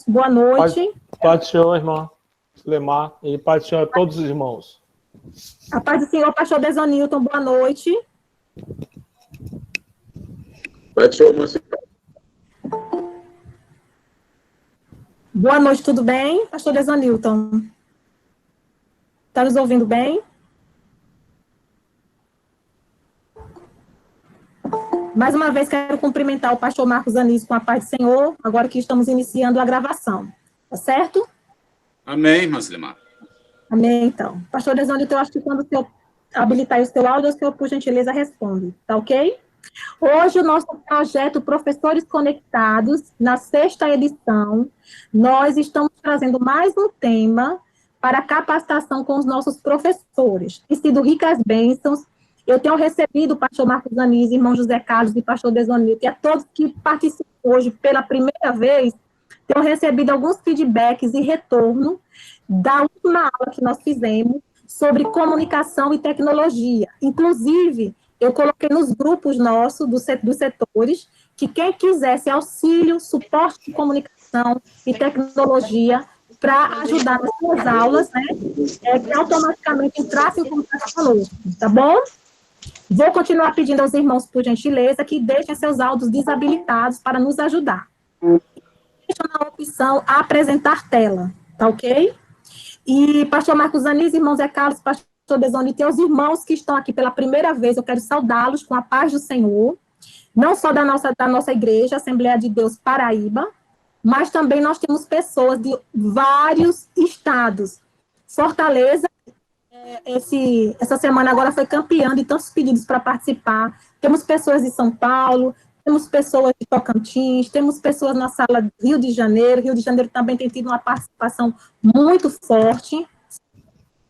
Boa noite. Paz do Senhor, irmã Silemar, e paz do Senhor a todos os irmãos. A paz do Senhor, pastor Desonilton, boa noite. Paz do Senhor, irmã Silemar. Boa noite, tudo bem? Pastor Desonilton. Está nos ouvindo bem? Mais uma vez, quero cumprimentar o pastor Marcos Anísio com a paz do Senhor, agora que estamos iniciando a gravação. Tá certo? Amém, irmã Silemar. Amém, então. Pastor Desonilton, eu acho que quando o senhor habilitar o seu áudio, o senhor, por gentileza, responde. Tá ok? Hoje, o nosso projeto Professores Conectados, na 6ª edição, nós estamos trazendo mais um tema para a capacitação com os nossos professores. Tem sido ricas bênçãos. Eu tenho recebido o pastor Marcos Anísio, irmão José Carlos e pastor Desonilton, e a todos que participam hoje pela primeira vez, tenho recebido alguns feedbacks e retorno da última aula que nós fizemos sobre comunicação e tecnologia. Inclusive, eu coloquei nos grupos nossos, dos setores, que quem quisesse auxílio, suporte de comunicação e tecnologia para ajudar nas suas aulas, né, que automaticamente entrasse em contato conosco, tá bom? Vou continuar pedindo aos irmãos, por gentileza, que deixem seus áudios desabilitados para nos ajudar. Deixa na opção apresentar tela, tá ok? E pastor Marcos Anísio, irmão Zé Carlos, pastor Desonilton, e os irmãos que estão aqui pela primeira vez, eu quero saudá-los com a paz do Senhor, não só da nossa igreja, Assembleia de Deus Paraíba, mas também nós temos pessoas de vários estados. Fortaleza, essa semana agora foi campeã de tantos pedidos para participar. Temos pessoas de São Paulo, temos pessoas de Tocantins, temos pessoas na sala do Rio de Janeiro. Rio de Janeiro também tem tido uma participação muito forte.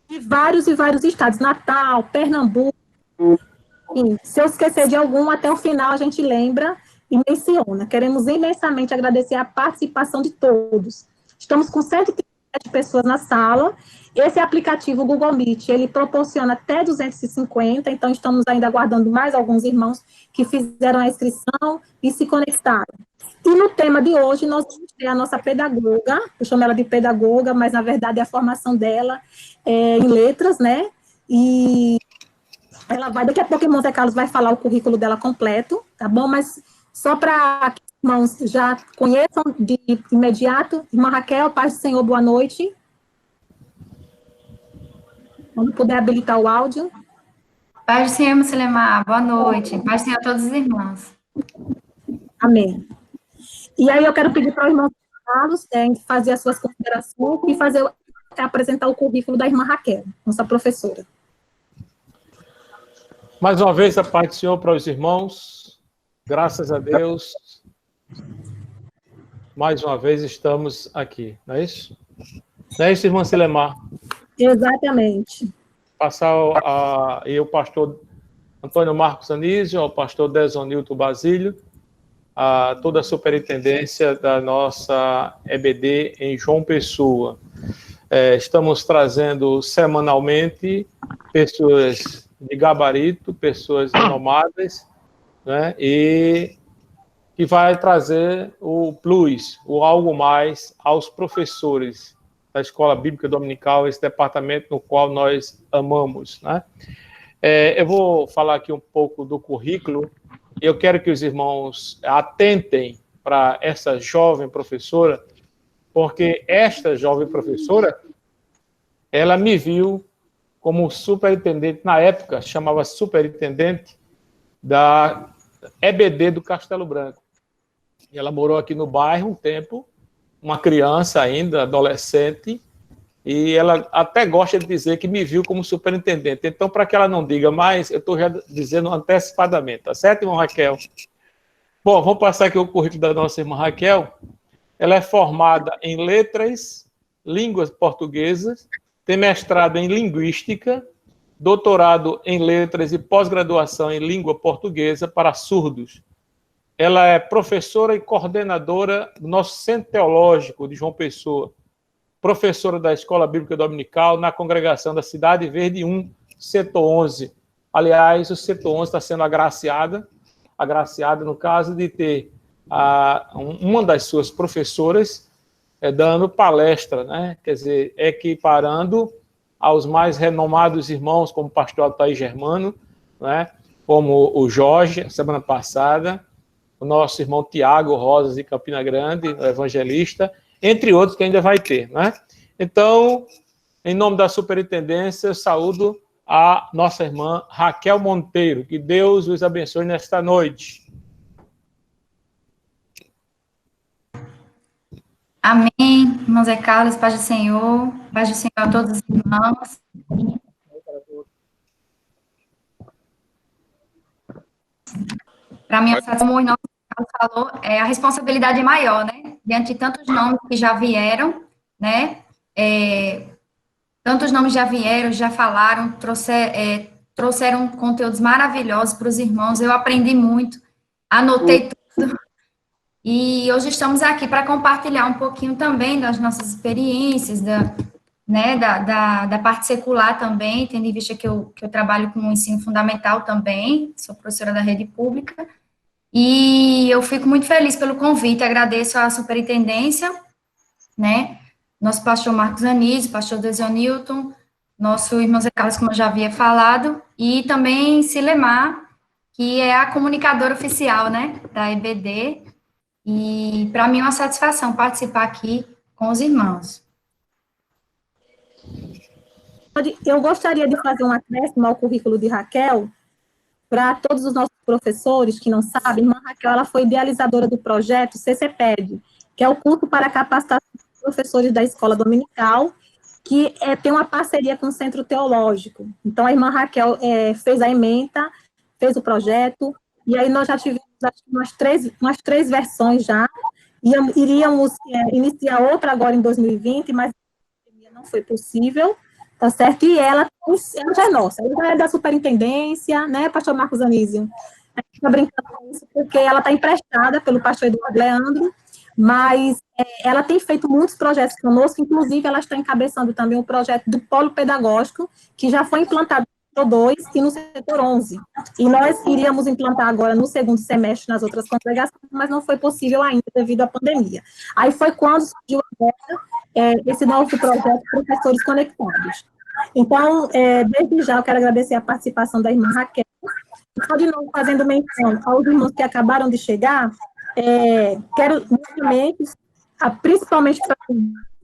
E vários estados, Natal, Pernambuco. Enfim, se eu esquecer de algum, até o final a gente lembra e menciona. Queremos imensamente agradecer a participação de todos. Estamos com 137 pessoas na sala. Esse aplicativo, o Google Meet, ele proporciona até 250, então estamos ainda aguardando mais alguns irmãos que fizeram a inscrição e se conectaram. E no tema de hoje, nós vamos ter a nossa pedagoga, eu chamo ela de pedagoga, mas na verdade a formação dela é em letras, né? E ela vai, daqui a pouco o irmão Zé Carlos vai falar o currículo dela completo, tá bom? Mas só para que os irmãos já conheçam de imediato, irmã Raquel, paz do Senhor, boa noite. Vamos poder habilitar o áudio. Paz do Senhor, irmã Silemar, boa noite. Paz do Senhor a todos os irmãos. Amém. E aí eu quero pedir para o irmão Carlos fazer as suas considerações e apresentar o currículo da irmã Raquel, nossa professora. Mais uma vez, a paz do Senhor para os irmãos. Graças a Deus. Mais uma vez estamos aqui, não é isso? Não é isso, irmã Silemar? Exatamente. Passar o pastor Antônio Marcos Anísio, ao pastor Desonilton Basílio, a toda a superintendência da nossa EBD em João Pessoa. Estamos trazendo semanalmente pessoas de gabarito, pessoas renomadas, né, e que vai trazer o plus, o algo mais aos professores da Escola Bíblica Dominical, esse departamento no qual nós amamos, né? Eu vou falar aqui um pouco do currículo. Eu quero que os irmãos atentem para essa jovem professora, porque esta jovem professora, ela me viu como superintendente, na época, chamava superintendente da EBD do Castelo Branco. E ela morou aqui no bairro um tempo, uma criança ainda, adolescente, e ela até gosta de dizer que me viu como superintendente. Então, para que ela não diga mais, eu estou já dizendo antecipadamente, tá certo, irmã Raquel? Bom, vamos passar aqui o currículo da nossa irmã Raquel. Ela é formada em letras, línguas portuguesas, tem mestrado em linguística, doutorado em letras e pós-graduação em língua portuguesa para surdos. Ela é professora e coordenadora do nosso Centro Teológico de João Pessoa, professora da Escola Bíblica Dominical na congregação da Cidade Verde 1, setor 11. Aliás, o setor 11 está sendo agraciada no caso de ter uma das suas professoras dando palestra, né? Quer dizer, equiparando aos mais renomados irmãos, como o pastor Altair Germano, né? Como o Jorge, semana passada, o nosso irmão Tiago Rosas, de Campina Grande, o evangelista, entre outros que ainda vai ter, né? Então, em nome da superintendência, eu saúdo a nossa irmã Raquel Monteiro. Que Deus os abençoe nesta noite. Amém, irmão Zé Carlos, paz do Senhor a todos os irmãos. Para mim, como o irmão Carlos falou, a responsabilidade é maior, né? Diante de tantos nomes que já vieram, né? Tantos nomes já vieram, já falaram, trouxeram conteúdos maravilhosos para os irmãos. Eu aprendi muito, anotei tudo. E hoje estamos aqui para compartilhar um pouquinho também das nossas experiências, da parte secular também, tendo em vista que eu trabalho com o ensino fundamental também, sou professora da rede pública, e eu fico muito feliz pelo convite, agradeço à superintendência, né, nosso pastor Marcos Anísio, pastor Desionilton, nosso irmão Zé Carlos, como eu já havia falado, e também Silemar, que é a comunicadora oficial, né, da EBD, e para mim é uma satisfação participar aqui com os irmãos. Eu gostaria de fazer um acréscimo ao currículo de Raquel, para todos os nossos professores que não sabem. Irmã Raquel, ela foi idealizadora do projeto CCPED, que é o curso para capacitação dos professores da escola dominical, que tem uma parceria com o Centro Teológico. Então, a irmã Raquel fez a ementa, fez o projeto, e aí nós já tivemos umas três versões já, iríamos iniciar outra agora em 2020, mas não foi possível, tá certo? E ela já é nossa, ela já é da superintendência, né, pastor Marcos Anísio? A gente está brincando com isso porque ela está emprestada pelo pastor Eduardo Leandro, mas ela tem feito muitos projetos conosco, inclusive ela está encabeçando também o projeto do Polo Pedagógico, que já foi implantado no setor 2 e no setor 11. E nós iríamos implantar agora no segundo semestre nas outras congregações, mas não foi possível ainda devido à pandemia. Aí foi quando surgiu agora esse novo projeto Professores Conectados. Então, desde já, eu quero agradecer a participação da irmã Raquel. Só de novo, fazendo menção aos irmãos que acabaram de chegar, quero, novamente, principalmente para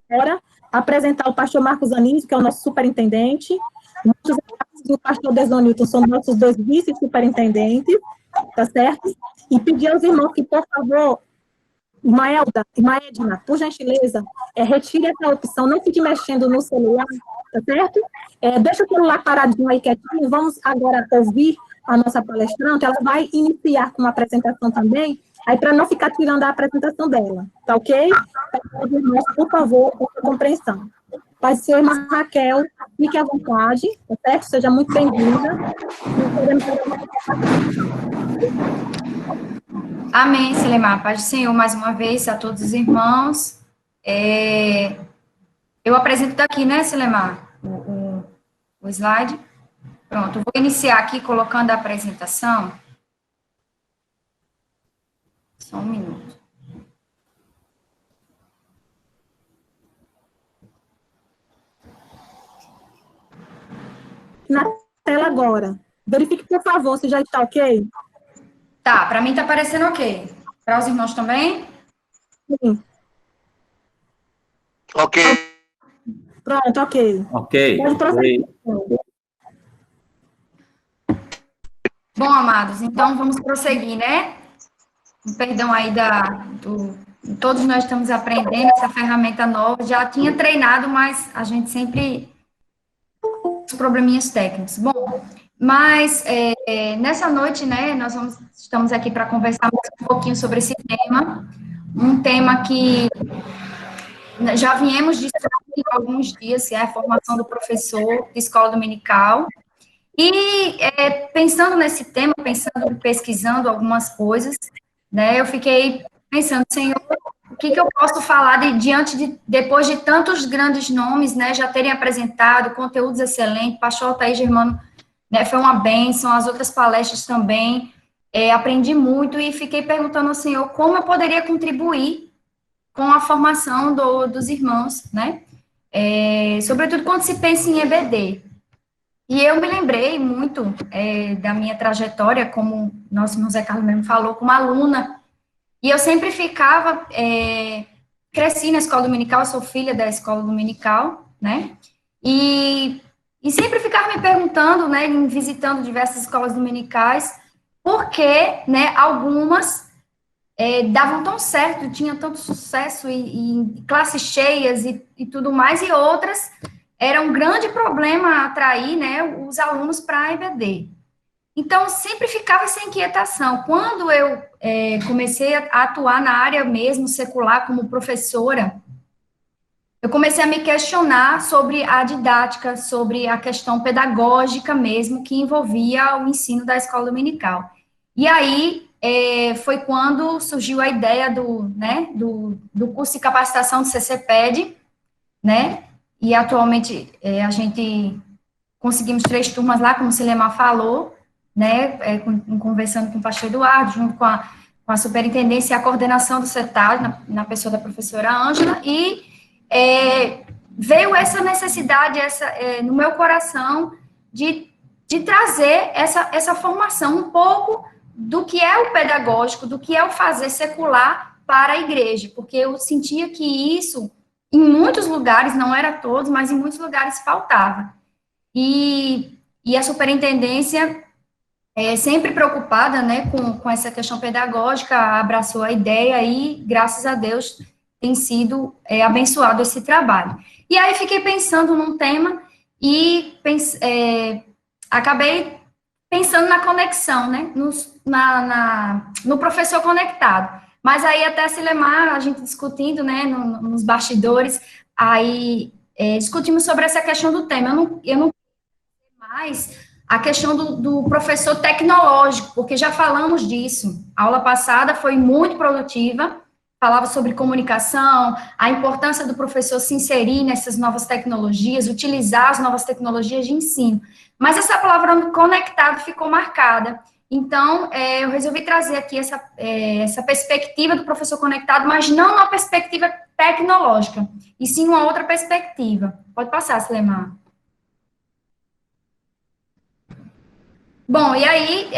agora, apresentar o pastor Marcos Anísio, que é o nosso superintendente, e o pastor Desionilton são nossos dois vice-superintendentes, tá certo? E pedir aos irmãos que, por favor, Maelda e Maedna, por gentileza, retire essa opção, não fique mexendo no celular, tá certo? Deixa o celular paradinho aí quietinho, vamos agora ouvir a nossa palestrante, ela vai iniciar com uma apresentação também, aí para não ficar tirando a apresentação dela, tá ok? Irmãos, por favor, com sua compreensão. Pai, senhor, irmã Raquel, fique à vontade, tá certo? Seja muito bem-vinda. Amém, Silemar. Paz do Senhor, mais uma vez, a todos os irmãos. Eu apresento daqui, né, Silemar, o slide. Pronto, eu vou iniciar aqui colocando a apresentação. Só um minuto. Na tela agora. Verifique, por favor, se já está ok. Tá, para mim está aparecendo ok. Para os irmãos também? Sim. Ok. Pronto, ok. Ok. Pode prosseguir. Bom, amados, então vamos prosseguir, né? Perdão aí todos nós estamos aprendendo essa ferramenta nova. Já tinha treinado, mas a gente sempre os probleminhas técnicos. Bom, mas nessa noite, né, nós estamos aqui para conversar mais um pouquinho sobre esse tema, um tema que já viemos discutindo há alguns dias, que é a formação do professor de escola dominical, e pensando nesse tema, pesquisando algumas coisas, né, eu fiquei pensando, Senhor, o que eu posso falar depois de tantos grandes nomes, né, já terem apresentado conteúdos excelentes, pastor Altair Germano, né, foi uma bênção, as outras palestras também, aprendi muito e fiquei perguntando ao Senhor como eu poderia contribuir com a formação dos irmãos, né? Sobretudo quando se pensa em EBD. E eu me lembrei muito da minha trajetória, como nosso irmão Zé Carlos mesmo falou, como aluna, e eu sempre ficava, cresci na escola dominical, eu sou filha da escola dominical, né, e sempre ficava me perguntando, né, visitando diversas escolas dominicais, por que, né, algumas davam tão certo, tinham tanto sucesso e classes cheias e tudo mais, e outras era um grande problema atrair, né, os alunos para a EBD. Então, sempre ficava essa inquietação. Quando eu comecei a atuar na área mesmo secular como professora, eu comecei a me questionar sobre a didática, sobre a questão pedagógica mesmo, que envolvia o ensino da escola dominical. E aí, foi quando surgiu a ideia do curso de capacitação do CCPED, né, e atualmente a gente conseguimos 3 turmas lá, como o Silemar falou, né, conversando com o pastor Eduardo, junto com a superintendência e a coordenação do CETAD, na pessoa da professora Ângela, e veio essa necessidade no meu coração de trazer essa formação um pouco do que é o pedagógico, do que é o fazer secular para a igreja, porque eu sentia que isso, em muitos lugares, não era todos, mas em muitos lugares faltava. E a superintendência, sempre preocupada, né, com essa questão pedagógica, abraçou a ideia e, graças a Deus, tem sido abençoado esse trabalho. E aí fiquei pensando num tema e acabei pensando na conexão, né, no professor conectado. Mas aí até Silemar, a gente discutindo, né, nos bastidores, aí discutimos sobre essa questão do tema. Eu não mais a questão do professor tecnológico, porque já falamos disso. A aula passada foi muito produtiva, falava sobre comunicação, a importância do professor se inserir nessas novas tecnologias, utilizar as novas tecnologias de ensino. Mas essa palavra conectado ficou marcada. Então, eu resolvi trazer aqui essa perspectiva do professor conectado, mas não uma perspectiva tecnológica, e sim uma outra perspectiva. Pode passar, Silemar. Bom, e aí,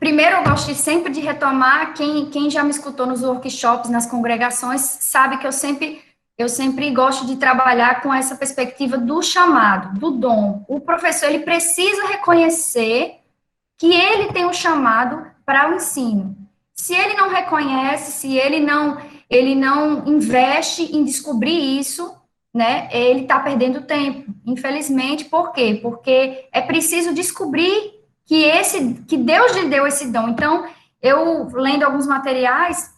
primeiro eu gosto sempre de retomar, quem já me escutou nos workshops, nas congregações, sabe que eu sempre gosto de trabalhar com essa perspectiva do chamado, do dom. O professor, ele precisa reconhecer que ele tem um chamado para o ensino. Se ele não reconhece, se ele não investe em descobrir isso, né, ele está perdendo tempo, infelizmente. Por quê? Porque é preciso descobrir que Deus lhe deu esse dom. Então, eu lendo alguns materiais,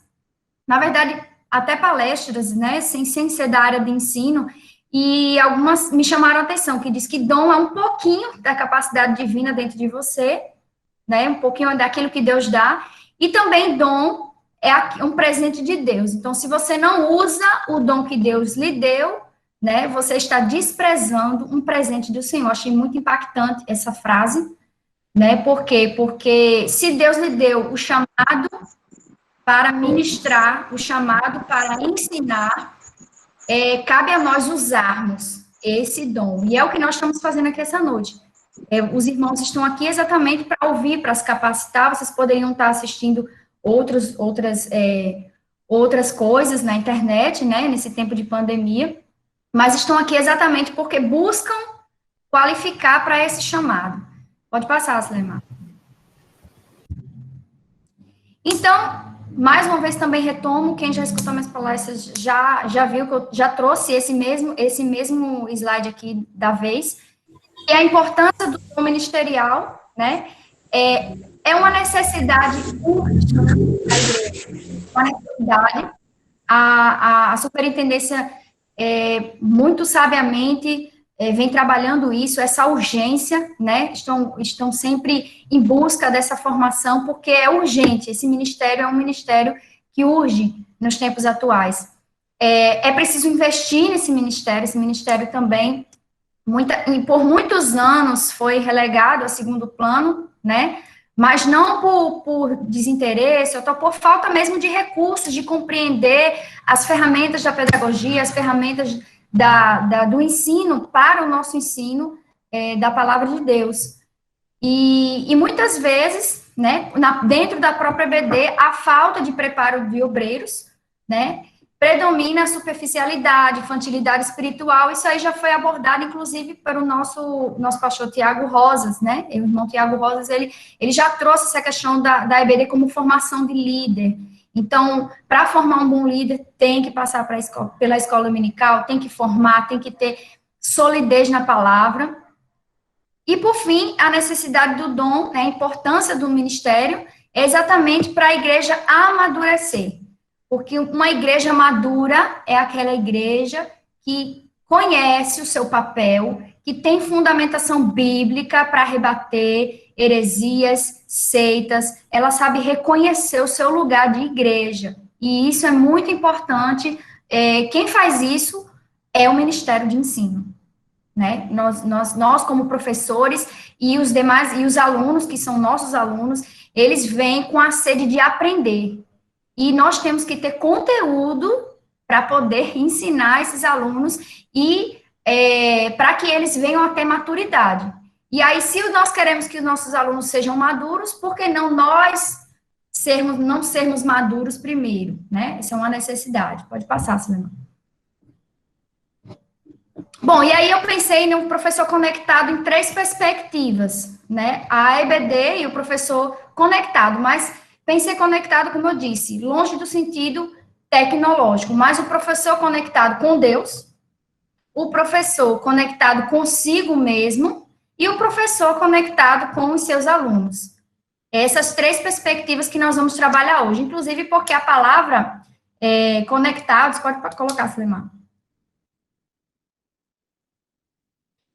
na verdade, até palestras, né, sem ser da área de ensino, e algumas me chamaram a atenção, que diz que dom é um pouquinho da capacidade divina dentro de você, né, um pouquinho daquilo que Deus dá, e também dom é um presente de Deus. Então, se você não usa o dom que Deus lhe deu, né, você está desprezando um presente do Senhor. Achei muito impactante essa frase, né, por quê? Porque se Deus lhe deu o chamado para ministrar, o chamado para ensinar, cabe a nós usarmos esse dom, e é o que nós estamos fazendo aqui essa noite. Os irmãos estão aqui exatamente para ouvir, para se capacitar. Vocês poderiam estar assistindo outras coisas na internet, né, nesse tempo de pandemia, mas estão aqui exatamente porque buscam qualificar para esse chamado. Pode passar, Silemar. Então, mais uma vez também retomo, quem já escutou minhas palestras já viu que eu já trouxe esse mesmo slide aqui da vez, e a importância do dom ministerial, né, é uma necessidade urgente da igreja, uma necessidade. A superintendência, muito sabiamente, vem trabalhando isso, essa urgência, né, estão sempre em busca dessa formação, porque é urgente, esse ministério é um ministério que urge nos tempos atuais. É preciso investir nesse ministério, esse ministério também, por muitos anos foi relegado a segundo plano, né, mas não por desinteresse, ou por falta mesmo de recursos, de compreender as ferramentas da pedagogia, as ferramentas do ensino para o nosso ensino da palavra de Deus. E muitas vezes, né, dentro da própria EBD, a falta de preparo de obreiros, né, predomina a superficialidade, infantilidade espiritual. Isso aí já foi abordado, inclusive, pelo nosso pastor Tiago Rosas, né? O irmão Tiago Rosas, ele já trouxe essa questão da EBD como formação de líder. Então, para formar um bom líder, tem que passar pela escola dominical, tem que formar, tem que ter solidez na palavra. E, por fim, a necessidade do dom, né, a importância do ministério, é exatamente para a igreja amadurecer. Porque uma igreja madura é aquela igreja que conhece o seu papel, que tem fundamentação bíblica para rebater heresias, seitas, ela sabe reconhecer o seu lugar de igreja. E isso é muito importante. Quem faz isso é o Ministério de Ensino. Né? Nós, como professores, e os demais, e os alunos, que são nossos alunos, eles vêm com a sede de aprender. E nós temos que ter conteúdo para poder ensinar esses alunos e para que eles venham a ter maturidade. E aí, se nós queremos que os nossos alunos sejam maduros, por que não nós não sermos maduros primeiro, né? Isso é uma necessidade. Pode passar, Suleiman. Bom, e aí eu pensei no professor conectado em 3 perspectivas, né? A EBD e o professor conectado, mas pensei conectado, como eu disse, longe do sentido tecnológico, mas o professor conectado com Deus, o professor conectado consigo mesmo e o professor conectado com os seus alunos. Essas 3 perspectivas que nós vamos trabalhar hoje, inclusive porque a palavra conectados, pode colocar, Suleiman.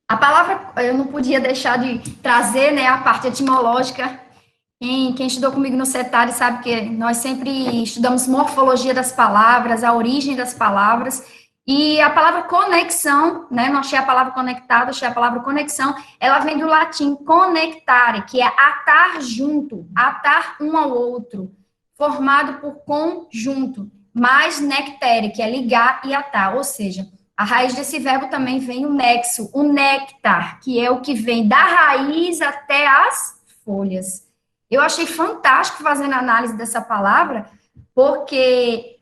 A palavra, eu não podia deixar de trazer, né, a parte etimológica. Quem estudou comigo no CETARI sabe que nós sempre estudamos morfologia das palavras, a origem das palavras, e a palavra conexão, né, não achei a palavra conectado, achei a palavra conexão, ela vem do latim conectare, que é atar junto, atar um ao outro, formado por conjunto, mais nectere, que é ligar e atar, ou seja, a raiz desse verbo também vem o nexo, o néctar, que é o que vem da raiz até as folhas. Eu achei fantástico fazendo a análise dessa palavra, porque,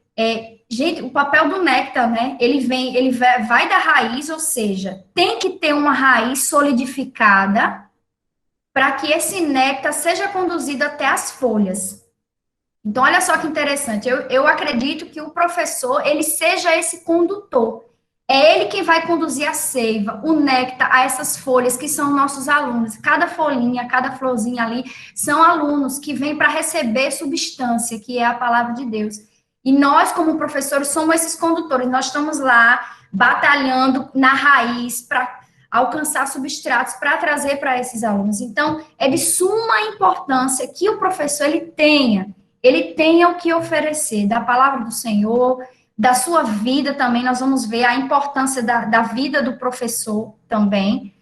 gente, o papel do néctar, né, ele vai da raiz, ou seja, tem que ter uma raiz solidificada para que esse néctar seja conduzido até as folhas. Então, olha só que interessante, eu acredito que o professor, ele seja esse condutor. É ele quem vai conduzir a seiva, o néctar, a essas folhas que são nossos alunos. Cada folhinha, cada florzinha ali, são alunos que vêm para receber substância, que é a palavra de Deus. E nós, como professores, somos esses condutores. Nós estamos lá, batalhando na raiz, para alcançar substratos, para trazer para esses alunos. Então, é de suma importância que o professor, ele tenha o que oferecer da palavra do Senhor, da sua vida também. Nós vamos ver a importância da vida do professor também,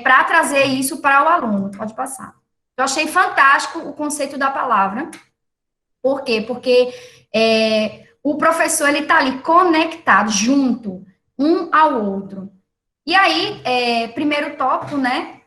para trazer isso para o aluno. Pode passar. Eu achei fantástico o conceito da palavra. Por quê? Porque o professor, ele está ali conectado, junto, um ao outro. E aí, primeiro tópico, né,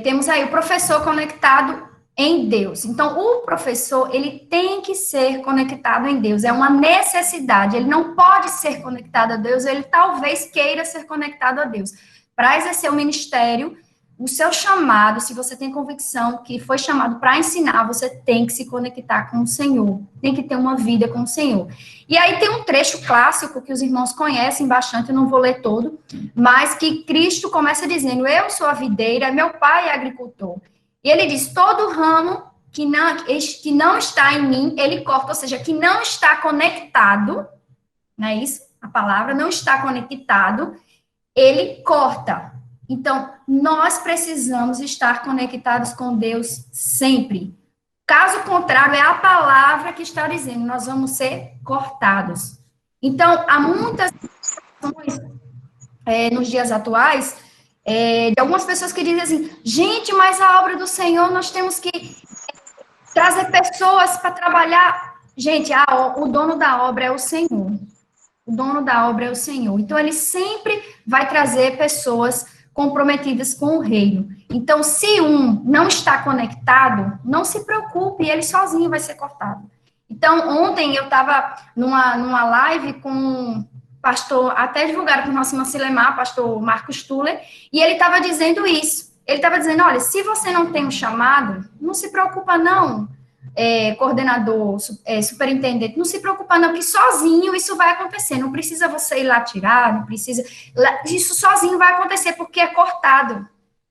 temos aí o professor conectado em Deus. Então, o professor, ele tem que ser conectado em Deus, é uma necessidade, ele não pode ser conectado a Deus, ele talvez queira ser conectado a Deus. Para exercer o ministério, o seu chamado, se você tem convicção que foi chamado para ensinar, você tem que se conectar com o Senhor, tem que ter uma vida com o Senhor. E aí tem um trecho clássico que os irmãos conhecem bastante, eu não vou ler todo, mas que Cristo começa dizendo, eu sou a videira, meu pai é agricultor. E ele diz, todo ramo que não está em mim, ele corta, ou seja, que não está conectado, não é isso? A palavra não está conectado, ele corta. Então, nós precisamos estar conectados com Deus sempre. Caso contrário, é a palavra que está dizendo, nós vamos ser cortados. Então, há muitas situações nos dias atuais, de algumas pessoas que dizem assim, gente, mas a obra do Senhor, nós temos que trazer pessoas para trabalhar. Gente, o dono da obra é o Senhor. O dono da obra é o Senhor. Então, ele sempre vai trazer pessoas comprometidas com o reino. Então, se um não está conectado, não se preocupe, ele sozinho vai ser cortado. Então, ontem eu estava numa live com um pastor, até divulgado por nosso irmão Silemar, pastor Marcos Tuller, e ele estava dizendo isso. Ele estava dizendo, olha, se você não tem um chamado, não se preocupa não, coordenador, superintendente, não se preocupa não, que sozinho isso vai acontecer, não precisa você ir lá tirar, não precisa, isso sozinho vai acontecer, porque é cortado,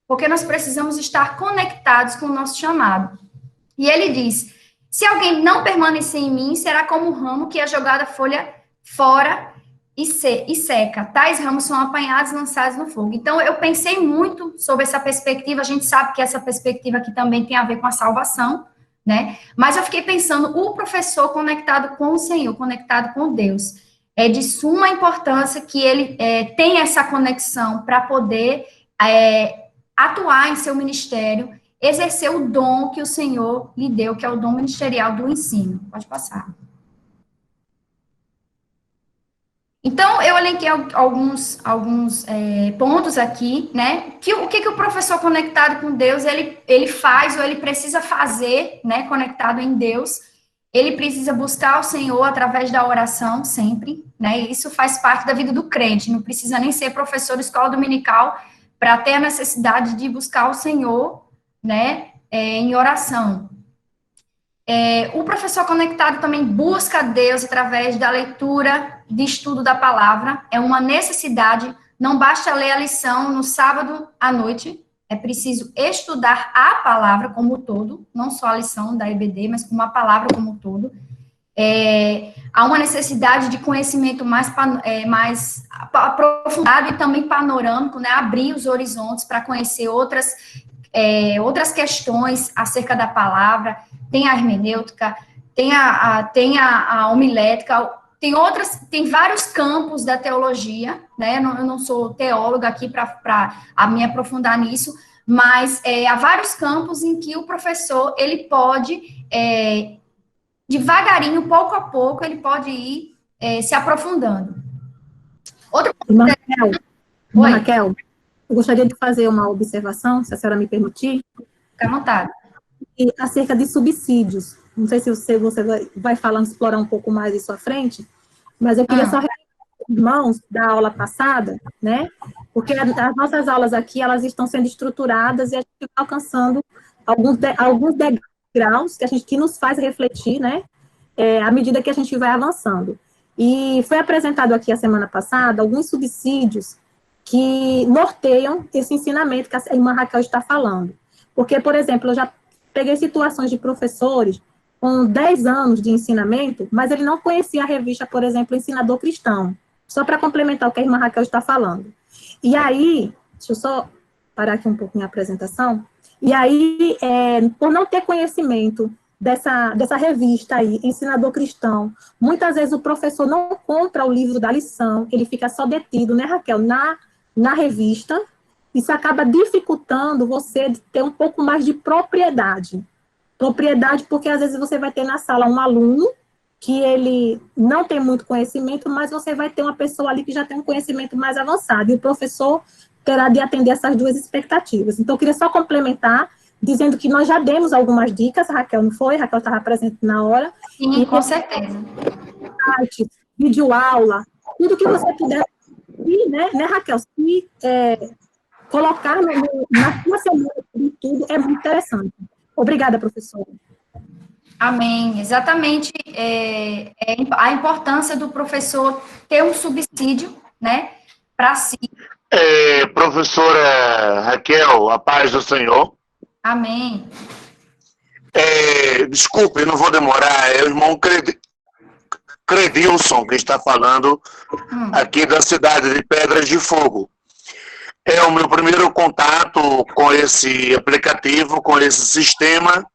porque nós precisamos estar conectados com o nosso chamado. E ele diz, se alguém não permanecer em mim, será como um ramo que é jogado a folha fora e seca. Tais ramos são apanhados e lançados no fogo. Então, eu pensei muito sobre essa perspectiva. A gente sabe que essa perspectiva aqui também tem a ver com a salvação, né? Mas eu fiquei pensando, o professor conectado com o Senhor, conectado com Deus, é de suma importância que ele tenha essa conexão para poder atuar em seu ministério, exercer o dom que o Senhor lhe deu, que é o dom ministerial do ensino. Pode passar. Então, eu elenquei alguns pontos aqui, né? O que o professor conectado com Deus, ele faz ou ele precisa fazer, né? Conectado em Deus. Ele precisa buscar o Senhor através da oração, sempre, né? Isso faz parte da vida do crente. Não precisa nem ser professor de escola dominical para ter a necessidade de buscar o Senhor, né? Em oração. O professor conectado também busca Deus através da leitura, de estudo da palavra. É uma necessidade, não basta ler a lição no sábado à noite, é preciso estudar a palavra como um todo, não só a lição da EBD, mas como a palavra como um todo. Há uma necessidade de conhecimento mais aprofundado e também panorâmico, né? Abrir os horizontes para conhecer outras questões acerca da palavra. Tem a hermenêutica, tem a homilética, tem vários campos da teologia, né? Eu não sou teóloga aqui para me aprofundar nisso, mas há vários campos em que o professor, ele pode, devagarinho, pouco a pouco, ele pode ir se aprofundando. Raquel, eu gostaria de fazer uma observação, se a senhora me permitir. Fica à vontade. Acerca de subsídios. Não sei se você vai falando, explorar um pouco mais isso à frente, mas eu queria só repetir, irmãos, da aula passada, né? Porque as nossas aulas aqui, elas estão sendo estruturadas e a gente está alcançando alguns degraus que nos faz refletir, né? À medida que a gente vai avançando. E foi apresentado aqui a semana passada alguns subsídios que norteiam esse ensinamento que a irmã Raquel está falando. Porque, por exemplo, eu já peguei situações de professores com 10 anos de ensinamento, mas ele não conhecia a revista, por exemplo, Ensinador Cristão, só para complementar o que a irmã Raquel está falando. E aí, deixa eu só parar aqui um pouquinho a apresentação, e aí, por não ter conhecimento dessa revista aí, Ensinador Cristão, muitas vezes o professor não compra o livro da lição, ele fica só detido, né, Raquel, na revista. Isso acaba dificultando você de ter um pouco mais de propriedade. Propriedade porque, às vezes, você vai ter na sala um aluno que ele não tem muito conhecimento, mas você vai ter uma pessoa ali que já tem um conhecimento mais avançado, e o professor terá de atender essas duas expectativas. Então, eu queria só complementar, dizendo que nós já demos algumas dicas, Raquel, não foi? Raquel estava presente na hora. Sim, com certeza. Videoaula, tudo que você puder, né, Raquel? Se colocar na sua semana de tudo é muito interessante. Obrigada, professora. Amém. Exatamente a importância do professor ter um subsídio, né, para si. Professora Raquel, a paz do Senhor. Amém. Desculpe, não vou demorar, é o irmão Credilson que está falando aqui da cidade de Pedras de Fogo. É o meu primeiro contato com esse aplicativo, com esse sistema.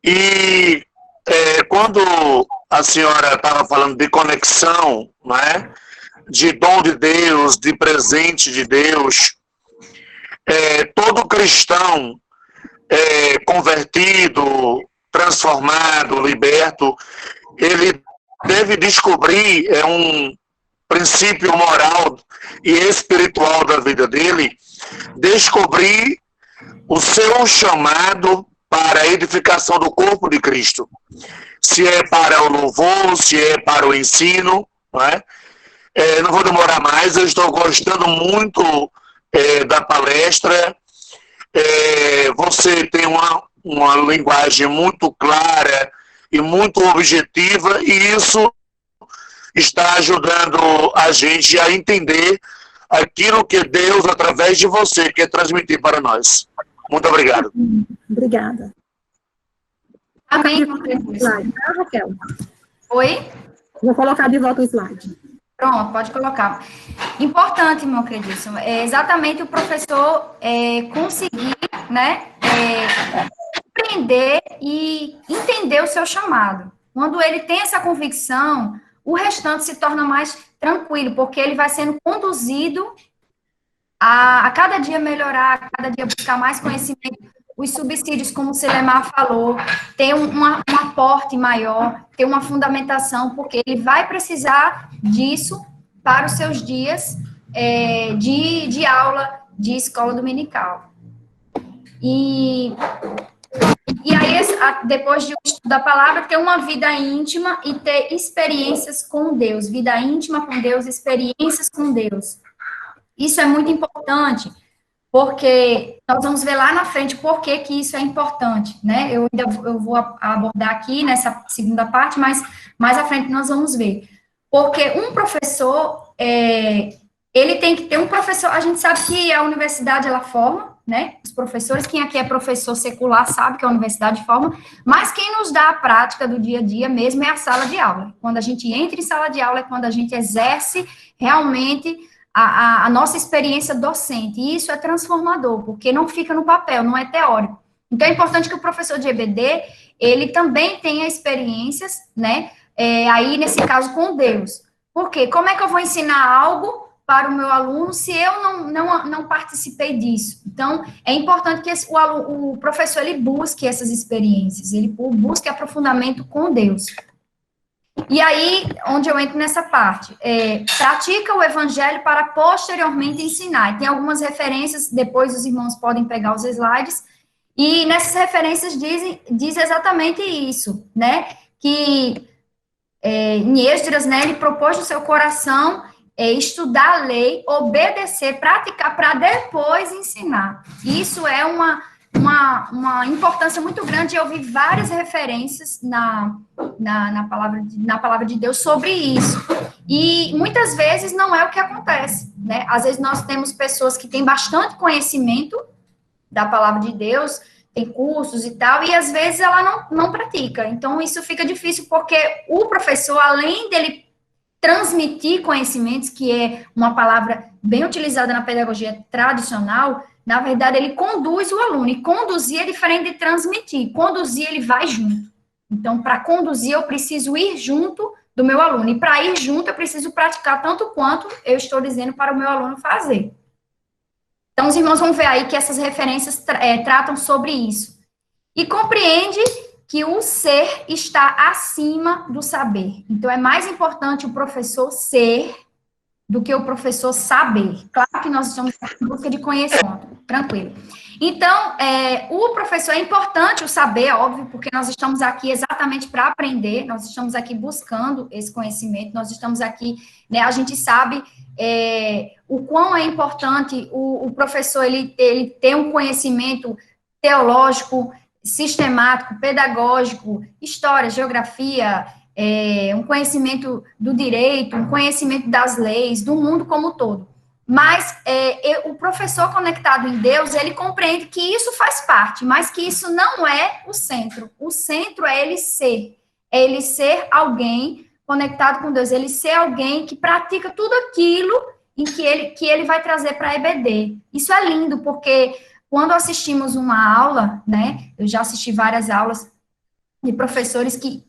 E quando a senhora estava falando de conexão, não é? De dom de Deus, de presente de Deus, todo cristão convertido, transformado, liberto, ele deve descobrir um princípio moral e espiritual da vida dele, descobrir o seu chamado para a edificação do corpo de Cristo. Se é para o louvor, se é para o ensino, não é? Não vou demorar mais, eu estou gostando muito da palestra. Você tem uma linguagem muito clara e muito objetiva, e isso está ajudando a gente a entender aquilo que Deus, através de você, quer transmitir para nós. Muito obrigado. Obrigada. Amém. Slide, tá, Raquel? Oi? Vou colocar de volta o slide. Pronto, pode colocar. Importante, meu queridíssimo, é exatamente o professor conseguir, né, compreender e entender o seu chamado. Quando ele tem essa convicção, o restante se torna mais tranquilo, porque ele vai sendo conduzido a cada dia melhorar, a cada dia buscar mais conhecimento. Os subsídios, como o Silemar falou, ter um aporte maior, ter uma fundamentação, porque ele vai precisar disso para os seus dias de aula de escola dominical. E aí, depois de estudo da palavra, ter uma vida íntima e ter experiências com Deus. Vida íntima com Deus, experiências com Deus. Isso é muito importante, porque nós vamos ver lá na frente por que isso é importante, né? Eu vou abordar aqui nessa segunda parte, mas mais à frente nós vamos ver. Porque um professor, ele tem que ter um professor, a gente sabe que a universidade, ela forma, né? Os professores, quem aqui é professor secular sabe que a universidade forma, mas quem nos dá a prática do dia a dia mesmo é a sala de aula. Quando a gente entra em sala de aula é quando a gente exerce realmente a nossa experiência docente, e isso é transformador, porque não fica no papel, não é teórico. Então, é importante que o professor de EBD, ele também tenha experiências, né, aí, nesse caso, com Deus. Por quê? Como é que eu vou ensinar algo para o meu aluno se eu não participei disso? Então, é importante que o professor, ele busque essas experiências, ele busque aprofundamento com Deus. E aí, onde eu entro nessa parte, pratica o evangelho para posteriormente ensinar. E tem algumas referências, depois os irmãos podem pegar os slides, e nessas referências diz exatamente isso, né, que em Esdras, né, ele propôs no seu coração estudar a lei, obedecer, praticar, para depois ensinar. Isso é uma importância muito grande. Eu vi várias referências na palavra de Deus sobre isso. E muitas vezes não é o que acontece, né? Às vezes nós temos pessoas que têm bastante conhecimento da palavra de Deus, tem cursos e tal, e às vezes ela não pratica. Então, isso fica difícil, porque o professor, além dele transmitir conhecimentos, que é uma palavra bem utilizada na pedagogia tradicional, na verdade, ele conduz o aluno, e conduzir é diferente de transmitir. Conduzir, ele vai junto. Então, para conduzir, eu preciso ir junto do meu aluno, e para ir junto, eu preciso praticar tanto quanto eu estou dizendo para o meu aluno fazer. Então, os irmãos vão ver aí que essas referências tratam sobre isso. E compreende que o ser está acima do saber. Então, é mais importante o professor ser do que o professor saber. Claro que nós estamos em busca de conhecimento, tranquilo. Então, o professor, é importante o saber, óbvio, porque nós estamos aqui exatamente para aprender, nós estamos aqui buscando esse conhecimento, nós estamos aqui, né, a gente sabe o quão é importante o professor, ele ter um conhecimento teológico, sistemático, pedagógico, história, geografia, um conhecimento do direito, um conhecimento das leis, do mundo como um todo. Mas o professor conectado em Deus, ele compreende que isso faz parte, mas que isso não é o centro. O centro é ele ser alguém conectado com Deus, ele ser alguém que pratica tudo aquilo em que ele vai trazer para a EBD. Isso é lindo, porque quando assistimos uma aula, né, eu já assisti várias aulas de professores que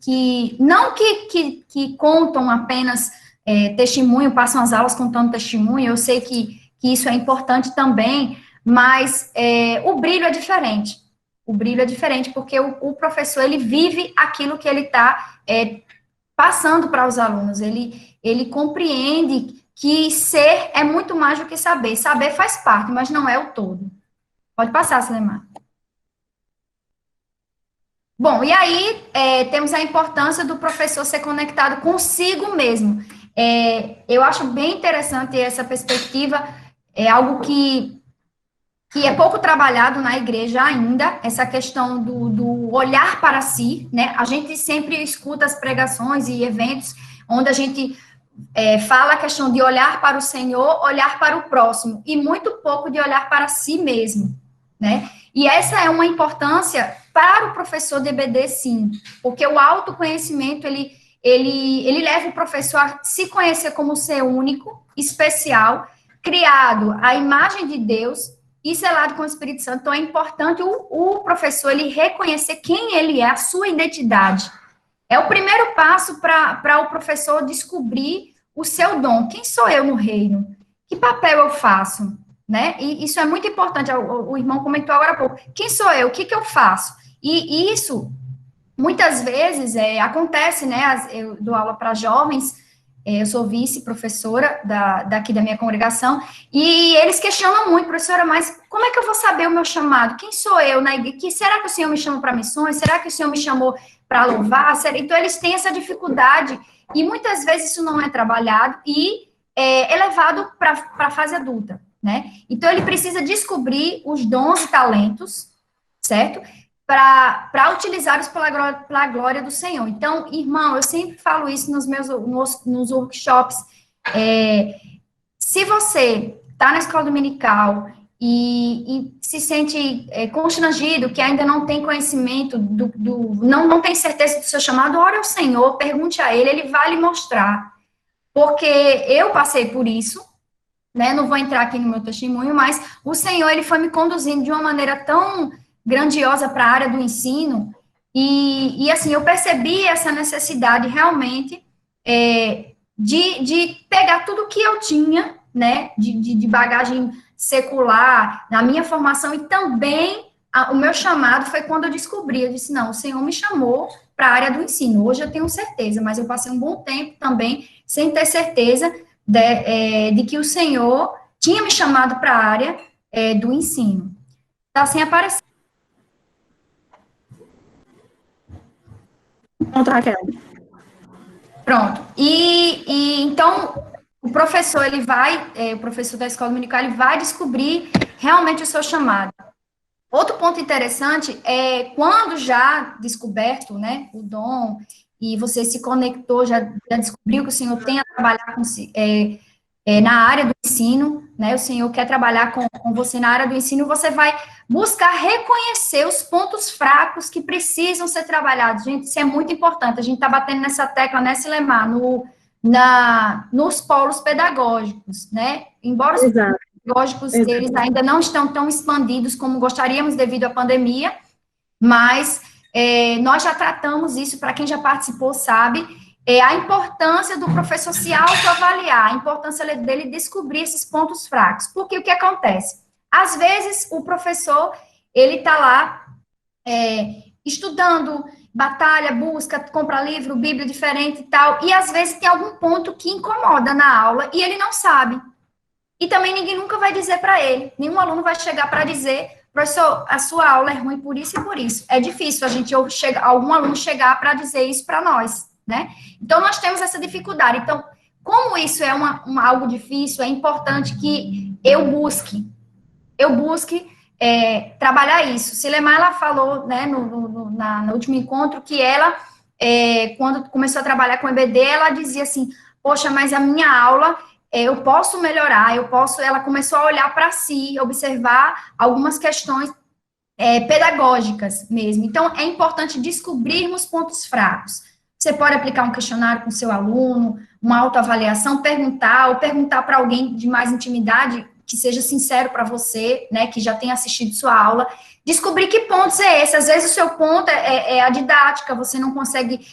contam apenas testemunho, passam as aulas contando testemunho, eu sei que isso é importante também, mas o brilho é diferente. O brilho é diferente, porque o professor, ele vive aquilo que ele está passando para os alunos, ele compreende que ser é muito mais do que saber. Saber faz parte, mas não é o todo. Pode passar, Silemar. Bom, e aí temos a importância do professor ser conectado consigo mesmo. Eu acho bem interessante essa perspectiva, é algo que é pouco trabalhado na igreja ainda, essa questão do olhar para si, né? A gente sempre escuta as pregações e eventos onde a gente fala a questão de olhar para o Senhor, olhar para o próximo, e muito pouco de olhar para si mesmo, né? E essa é uma importância para o professor de EBD, sim, porque o autoconhecimento, ele leva o professor a se conhecer como ser único, especial, criado à imagem de Deus e selado com o Espírito Santo. Então, é importante o professor, ele reconhecer quem ele é, a sua identidade. É o primeiro passo para o professor descobrir o seu dom. Quem sou eu no reino? Que papel eu faço? Né? E isso é muito importante. O irmão comentou agora há pouco. Quem sou eu? O que eu faço? E isso, muitas vezes, acontece, né? Eu dou aula para jovens, eu sou vice-professora daqui da minha congregação, e eles questionam muito, professora, mas como é que eu vou saber o meu chamado? Quem sou eu na igreja? Será que o Senhor me chamou para missões? Será que o Senhor me chamou para louvar? Então, eles têm essa dificuldade, e muitas vezes isso não é trabalhado e é levado para a fase adulta, né? Então, ele precisa descobrir os dons e talentos, certo? Para utilizá-los pela glória do Senhor. Então, irmão, eu sempre falo isso nos workshops. Se você está na escola dominical e se sente constrangido, que ainda não tem conhecimento, não tem certeza do seu chamado, ore ao Senhor, pergunte a Ele vai lhe mostrar. Porque eu passei por isso, né? Não vou entrar aqui no meu testemunho, mas o Senhor, Ele foi me conduzindo de uma maneira tão grandiosa para a área do ensino, e assim, eu percebi essa necessidade realmente de pegar tudo que eu tinha, né, de bagagem secular, na minha formação, e também o meu chamado foi quando eu descobri, eu disse, não, o Senhor me chamou para a área do ensino, hoje eu tenho certeza, mas eu passei um bom tempo também sem ter certeza de que o Senhor tinha me chamado para a área do ensino. Está sem aparecer. Pronto, Raquel. Pronto. E então, o professor, o professor da escola dominical, ele vai descobrir realmente o seu chamado. Outro ponto interessante é quando já descoberto, né, o dom, e você se conectou, já descobriu que o Senhor tem a trabalhar na área do ensino, né, o Senhor quer trabalhar com você na área do ensino, você vai buscar reconhecer os pontos fracos que precisam ser trabalhados. Gente, isso é muito importante, a gente está batendo nessa tecla, né, Silemar, nos polos pedagógicos, né, embora os polos pedagógicos, eles ainda não estão tão expandidos como gostaríamos devido à pandemia, mas nós já tratamos isso, para quem já participou sabe, a importância do professor se autoavaliar, a importância dele descobrir esses pontos fracos. Porque o que acontece? Às vezes, o professor, ele está lá estudando, batalha, busca, compra livro, Bíblia diferente e tal, e às vezes tem algum ponto que incomoda na aula e ele não sabe. E também ninguém nunca vai dizer para ele, nenhum aluno vai chegar para dizer, professor, a sua aula é ruim por isso e por isso. É difícil algum aluno chegar para dizer isso para nós, né? Então, nós temos essa dificuldade. Então, como isso é algo difícil, é importante que eu busque trabalhar isso. Silemar, ela falou, né, no último encontro, que ela, quando começou a trabalhar com EBD, ela dizia assim, poxa, mas a minha aula, eu posso melhorar, ela começou a olhar para si, observar algumas questões pedagógicas mesmo. Então, é importante descobrirmos pontos fracos. Você pode aplicar um questionário com o seu aluno, uma autoavaliação, perguntar para alguém de mais intimidade, que seja sincero para você, né, que já tenha assistido sua aula, descobrir que pontos é esse. Às vezes o seu ponto é a didática, você não consegue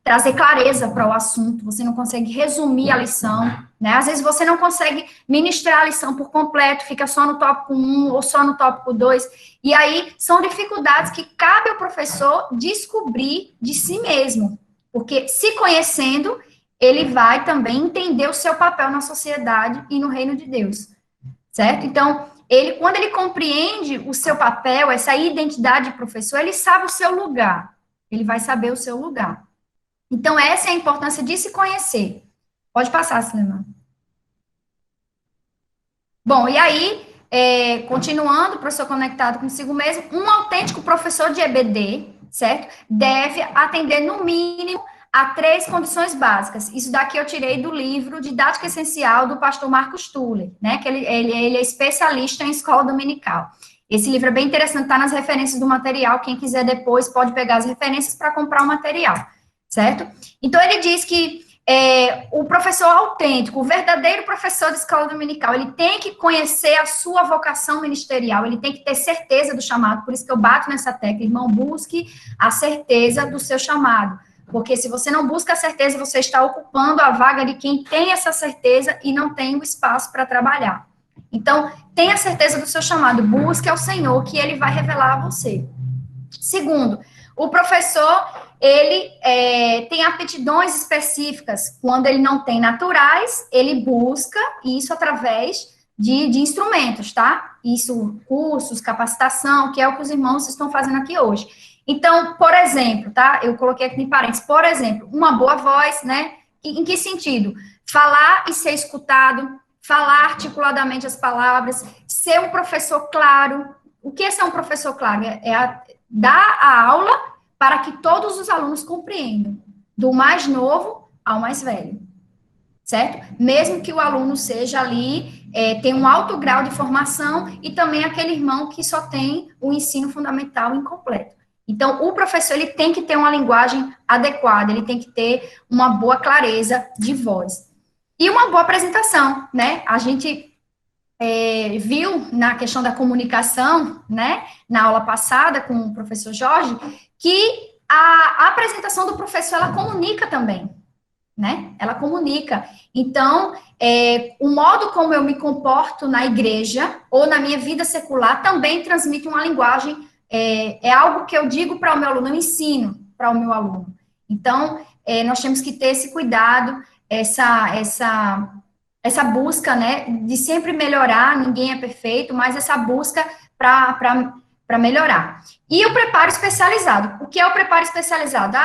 trazer clareza para o assunto, você não consegue resumir a lição, né? Às vezes você não consegue ministrar a lição por completo, fica só no tópico 1 ou só no tópico 2, e aí são dificuldades que cabe ao professor descobrir de si mesmo, porque se conhecendo, ele vai também entender o seu papel na sociedade e no reino de Deus, certo? Então, quando ele compreende o seu papel, essa identidade de professor, ele sabe o seu lugar, ele vai saber o seu lugar. Então, essa é a importância de se conhecer. Pode passar, Silemar. Bom, e aí, continuando, professor conectado consigo mesmo, um autêntico professor de EBD, certo? Deve atender, no mínimo, a 3 condições básicas. Isso daqui eu tirei do livro Didática Essencial, do pastor Marcos Tuller, né? Que ele é especialista em escola dominical. Esse livro é bem interessante, está nas referências do material. Quem quiser depois pode pegar as referências para comprar o material. Certo? Então, ele diz que o professor autêntico, o verdadeiro professor de escola dominical, ele tem que conhecer a sua vocação ministerial, ele tem que ter certeza do chamado, por isso que eu bato nessa tecla, irmão, busque a certeza do seu chamado, porque se você não busca a certeza, você está ocupando a vaga de quem tem essa certeza e não tem o espaço para trabalhar. Então, tenha certeza do seu chamado, busque ao Senhor, que ele vai revelar a você. Segundo, o professor, ele tem aptidões específicas. Quando ele não tem naturais, ele busca isso através de instrumentos, tá? Isso, cursos, capacitação, que é o que os irmãos estão fazendo aqui hoje. Então, por exemplo, tá? Eu coloquei aqui em parênteses, por exemplo, uma boa voz, né? Em que sentido? Falar e ser escutado, falar articuladamente as palavras, ser um professor claro. O que é ser um professor claro? Dar a aula para que todos os alunos compreendam, do mais novo ao mais velho, certo? Mesmo que o aluno seja ali, tem um alto grau de formação, e também aquele irmão que só tem o ensino fundamental incompleto. Então, o professor, ele tem que ter uma linguagem adequada, ele tem que ter uma boa clareza de voz. E uma boa apresentação, né? A gente viu na questão da comunicação, né, na aula passada com o professor Jorge, que a apresentação do professor, ela comunica também, né, ela comunica. Então, o modo como eu me comporto na igreja ou na minha vida secular também transmite uma linguagem, é algo que eu digo para o meu aluno, eu ensino para o meu aluno. Então, nós temos que ter esse cuidado, essa busca, né, de sempre melhorar, ninguém é perfeito, mas essa busca para melhorar. E o preparo especializado. O que é o preparo especializado?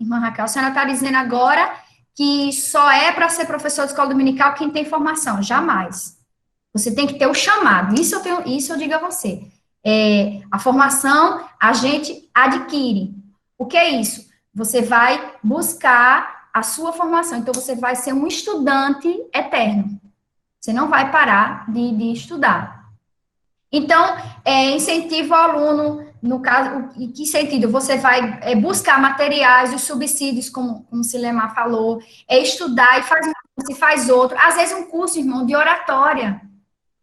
Irmã Raquel, a senhora está dizendo agora que só é para ser professor de escola dominical quem tem formação. Jamais. Você tem que ter o chamado. Isso eu digo a você. A formação a gente adquire. O que é isso? Você vai buscar a sua formação, então você vai ser um estudante eterno, você não vai parar de estudar. Então, incentivo ao aluno, no caso, em que sentido? Você vai buscar materiais, os subsídios, como o Silemar falou, estudar e faz um curso e faz outro, às vezes um curso, irmão, de oratória,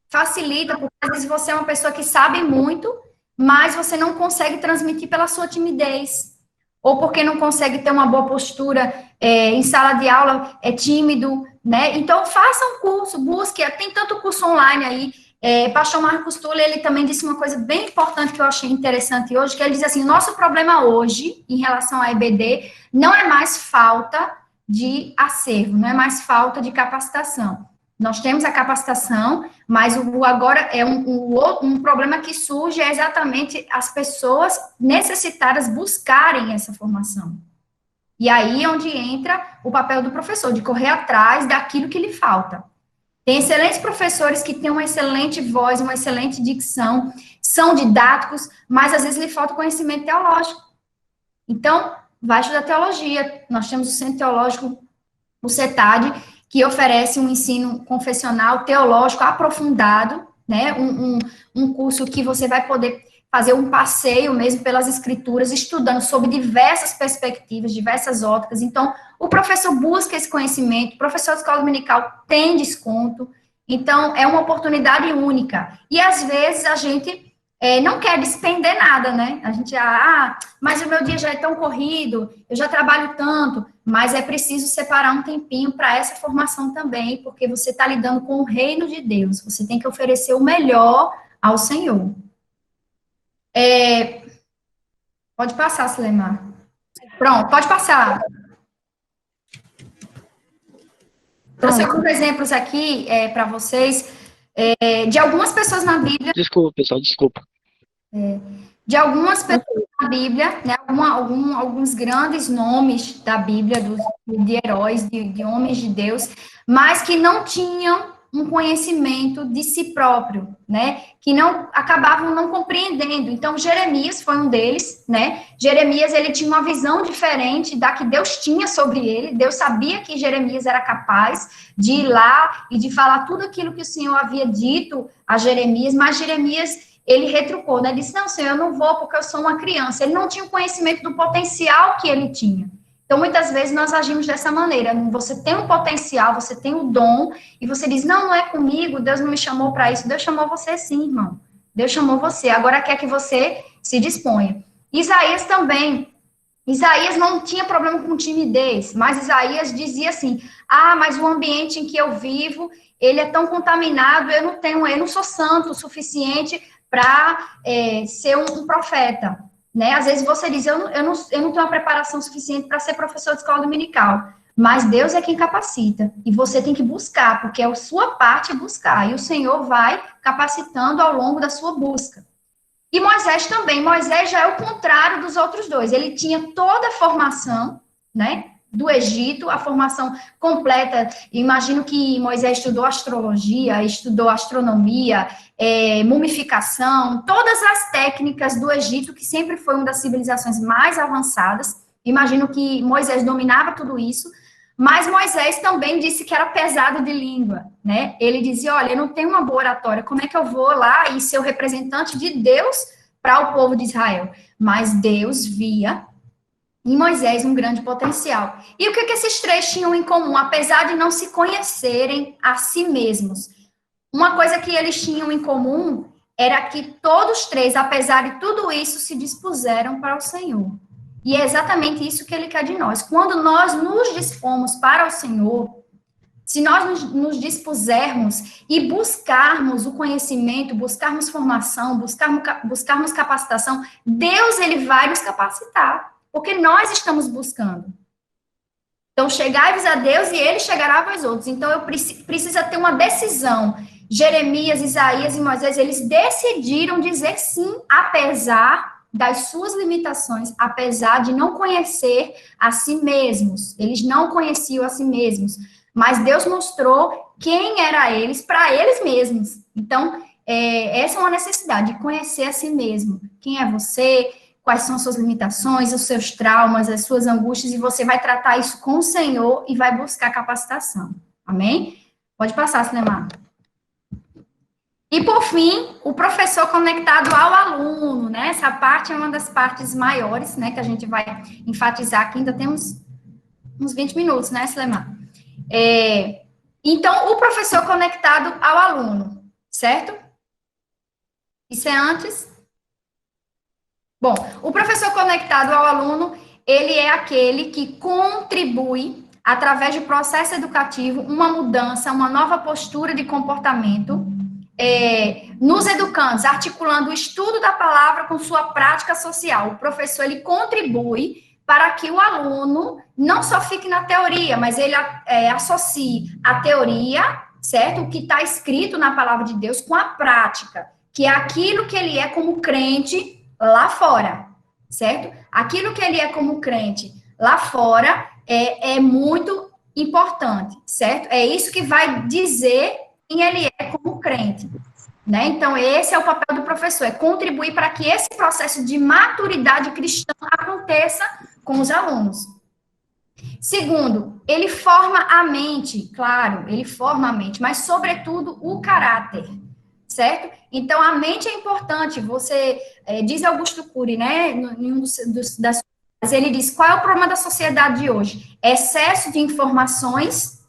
facilita, porque às vezes você é uma pessoa que sabe muito, mas você não consegue transmitir pela sua timidez, ou porque não consegue ter uma boa postura em sala de aula, é tímido, né? Então, faça um curso, busque, tem tanto curso online aí. Pastor Marcos Tuller, ele também disse uma coisa bem importante que eu achei interessante hoje, que ele diz assim, nosso problema hoje, em relação à EBD, não é mais falta de acervo, não é mais falta de capacitação. Nós temos a capacitação, mas agora um problema que surge é exatamente as pessoas necessitadas buscarem essa formação. E aí é onde entra o papel do professor, de correr atrás daquilo que lhe falta. Tem excelentes professores que têm uma excelente voz, uma excelente dicção, são didáticos, mas às vezes lhe falta conhecimento teológico. Então, vai estudar teologia. Nós temos o Centro Teológico, o CETAD, que oferece um ensino confessional teológico aprofundado, né, um curso que você vai poder fazer um passeio mesmo pelas escrituras, estudando sobre diversas perspectivas, diversas óticas. Então, o professor busca esse conhecimento, o professor de escola dominical tem desconto, então, é uma oportunidade única. E, às vezes, a gente não quer despender nada, né? A gente, mas o meu dia já é tão corrido, eu já trabalho tanto, mas é preciso separar um tempinho para essa formação também, porque você está lidando com o reino de Deus, você tem que oferecer o melhor ao Senhor. Pode passar, Sulemar. Pronto, pode passar. Trouxe alguns exemplos aqui para vocês, de algumas pessoas na Bíblia. Desculpa, pessoal, desculpa. De algumas pessoas na Bíblia, né, alguns grandes nomes da Bíblia, de heróis, de homens de Deus, mas que não tinham um conhecimento de si próprio, né, que acabavam não compreendendo. Então, Jeremias foi um deles, né, Jeremias, ele tinha uma visão diferente da que Deus tinha sobre ele, Deus sabia que Jeremias era capaz de ir lá e de falar tudo aquilo que o Senhor havia dito a Jeremias, mas Jeremias, ele retrucou, né, disse, não, Senhor, eu não vou porque eu sou uma criança, ele não tinha o conhecimento do potencial que ele tinha. Então, muitas vezes, nós agimos dessa maneira, você tem um potencial, você tem um dom, e você diz, não é comigo, Deus não me chamou para isso, Deus chamou você sim, irmão, Deus chamou você, agora quer que você se disponha. Isaías também, Isaías não tinha problema com timidez, mas Isaías dizia assim, mas o ambiente em que eu vivo, ele é tão contaminado, eu não sou santo o suficiente para ser um profeta, né? Às vezes você diz, eu não tenho uma preparação suficiente para ser professor de escola dominical, mas Deus é quem capacita, e você tem que buscar, porque é a sua parte buscar, e o Senhor vai capacitando ao longo da sua busca. E Moisés também, Moisés já é o contrário dos outros dois, ele tinha toda a formação, né, do Egito, a formação completa. Imagino que Moisés estudou astrologia, estudou astronomia, mumificação, todas as técnicas do Egito, que sempre foi uma das civilizações mais avançadas. Imagino que Moisés dominava tudo isso, mas Moisés também disse que era pesado de língua, né? Ele dizia, olha, eu não tenho uma boa oratória, como é que eu vou lá e ser o representante de Deus para o povo de Israel? Mas Deus via em Moisés um grande potencial. E o que esses três tinham em comum, apesar de não se conhecerem a si mesmos? Uma coisa que eles tinham em comum era que todos três, apesar de tudo isso, se dispuseram para o Senhor. E é exatamente isso que ele quer de nós. Quando nós nos dispomos para o Senhor, se nós nos dispusermos e buscarmos o conhecimento, buscarmos formação, buscarmos capacitação, Deus, ele vai nos capacitar. Porque nós estamos buscando. Então, chegai-vos a Deus e ele chegará a vós outros. Então, precisa ter uma decisão. Jeremias, Isaías e Moisés, eles decidiram dizer sim, apesar das suas limitações, apesar de não conhecer a si mesmos. Eles não conheciam a si mesmos. Mas Deus mostrou quem era eles para eles mesmos. Então, essa é uma necessidade, de conhecer a si mesmo. Quem é você? Quais são as suas limitações, os seus traumas, as suas angústias, e você vai tratar isso com o Senhor e vai buscar capacitação. Amém? Pode passar, Sulemar. E, por fim, o professor conectado ao aluno, né? Essa parte é uma das partes maiores, né, que a gente vai enfatizar aqui. Ainda temos uns 20 minutos, né, Sulemar? Então, o professor conectado ao aluno, certo? Isso é antes? Bom, o professor conectado ao aluno, ele é aquele que contribui, através de processo educativo, uma mudança, uma nova postura de comportamento, nos educandos, articulando o estudo da palavra com sua prática social. O professor, ele contribui para que o aluno não só fique na teoria, mas ele associe a teoria, certo? O que está escrito na palavra de Deus com a prática, que é aquilo que ele é como crente lá fora, certo? Aquilo que ele é como crente lá fora é muito importante, certo? É isso que vai dizer quem ele é como crente, né? Então, esse é o papel do professor, é contribuir para que esse processo de maturidade cristã aconteça com os alunos. Segundo, ele forma a mente, claro, ele forma a mente, mas, sobretudo, o caráter, certo? Então, a mente é importante. Você, diz Augusto Cury, né, em um ele diz, qual é o problema da sociedade de hoje? Excesso de informações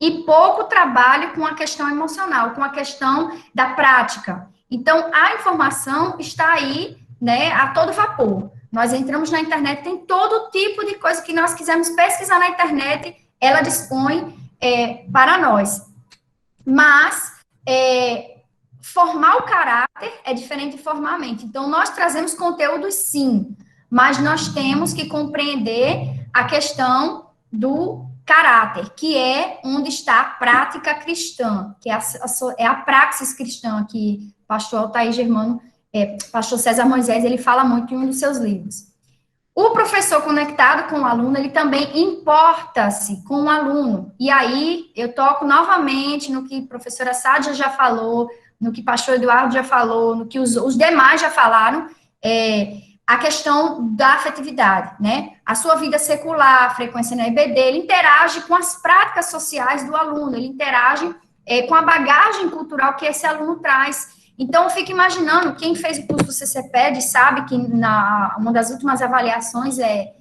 e pouco trabalho com a questão emocional, com a questão da prática. Então, a informação está aí, né, a todo vapor. Nós entramos na internet, tem todo tipo de coisa que nós quisermos pesquisar na internet, ela dispõe para nós. Mas, formar o caráter é diferente de formar a mente. Então, nós trazemos conteúdos, sim, mas nós temos que compreender a questão do caráter, que é onde está a prática cristã, que é a praxis cristã, que o pastor Altair Germano, pastor César Moisés, ele fala muito em um dos seus livros. O professor conectado com o aluno, ele também importa-se com o aluno. E aí, eu toco novamente no que a professora Sádia já falou, no que o pastor Eduardo já falou, no que os demais já falaram, a questão da afetividade, né? A sua vida secular, a frequência na EBD, ele interage com as práticas sociais do aluno, ele interage com a bagagem cultural que esse aluno traz. Então, eu fico imaginando, quem fez o curso do CCPED sabe que uma das últimas avaliações é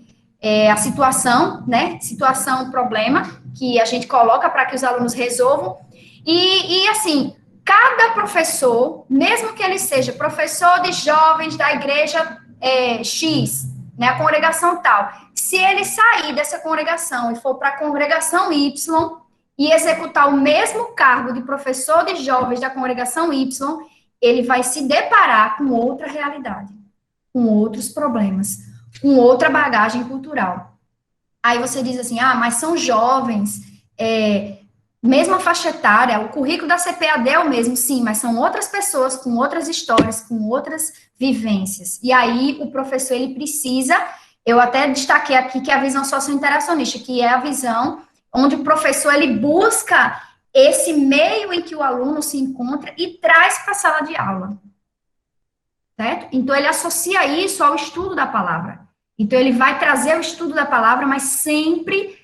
a situação, né? Situação, problema, que a gente coloca para que os alunos resolvam. E assim, cada professor, mesmo que ele seja professor de jovens da igreja X, né, a congregação tal, se ele sair dessa congregação e for para a congregação Y e executar o mesmo cargo de professor de jovens da congregação Y, ele vai se deparar com outra realidade, com outros problemas, com outra bagagem cultural. Aí você diz assim, mas são jovens, mesma faixa etária, o currículo da CPAD é o mesmo, sim, mas são outras pessoas com outras histórias, com outras vivências. E aí o professor, ele precisa, eu até destaquei aqui que é a visão socio-interacionista, que é a visão onde o professor, ele busca esse meio em que o aluno se encontra e traz para a sala de aula, certo? Então, ele associa isso ao estudo da palavra. Então, ele vai trazer o estudo da palavra, mas sempre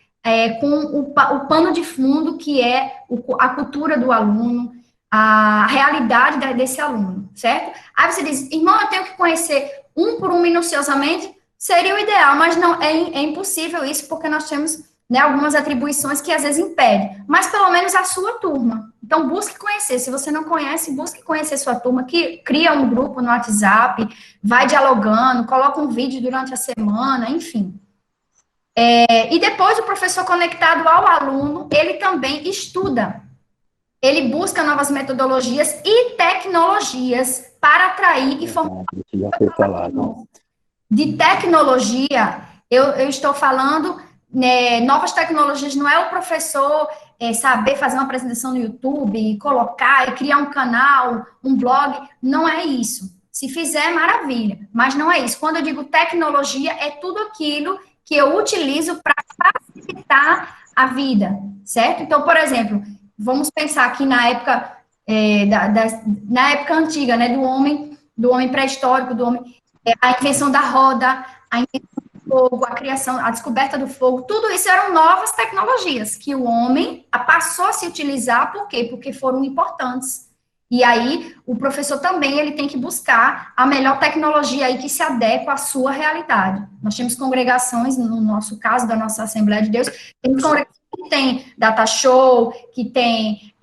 com o pano de fundo, que é a cultura do aluno, a realidade desse aluno, certo? Aí você diz, irmão, eu tenho que conhecer um por um minuciosamente, seria o ideal, mas não é impossível isso, porque nós temos, né, algumas atribuições que às vezes impedem, mas pelo menos a sua turma. Então, busque conhecer. Se você não conhece, busque conhecer sua turma, que cria um grupo no WhatsApp, vai dialogando, coloca um vídeo durante a semana, enfim. E depois, o professor conectado ao aluno, ele também estuda. Ele busca novas metodologias e tecnologias para atrair e formar. De tecnologia, eu estou falando, né, novas tecnologias, não é o professor saber fazer uma apresentação no YouTube, colocar e criar um canal, um blog, não é isso. Se fizer, maravilha, mas não é isso. Quando eu digo tecnologia, é tudo aquilo que eu utilizo para facilitar a vida, certo? Então, por exemplo, vamos pensar aqui na época, na época antiga, né, do homem pré-histórico, a invenção da roda, a invenção do fogo, a criação, a descoberta do fogo, tudo isso eram novas tecnologias que o homem passou a se utilizar, por quê? Porque foram importantes. E aí, o professor também, ele tem que buscar a melhor tecnologia aí que se adequa à sua realidade. Nós temos congregações, no nosso caso, da nossa Assembleia de Deus, tem congregações que tem data show, que tem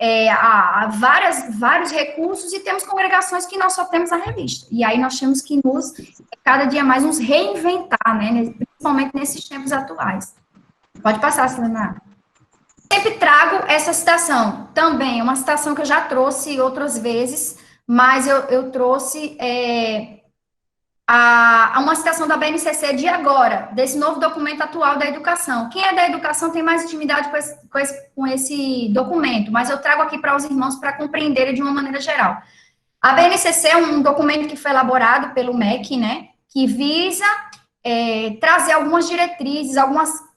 vários recursos, e temos congregações que nós só temos a revista. E aí nós temos que cada dia mais, nos reinventar, né, principalmente nesses tempos atuais. Pode passar, Silena. Sempre trago essa citação, também, é uma citação que eu já trouxe outras vezes, mas eu trouxe uma citação da BNCC de agora, desse novo documento atual da educação. Quem é da educação tem mais intimidade com esse documento, mas eu trago aqui para os irmãos para compreenderem de uma maneira geral. A BNCC é um documento que foi elaborado pelo MEC, né, que visa trazer algumas diretrizes,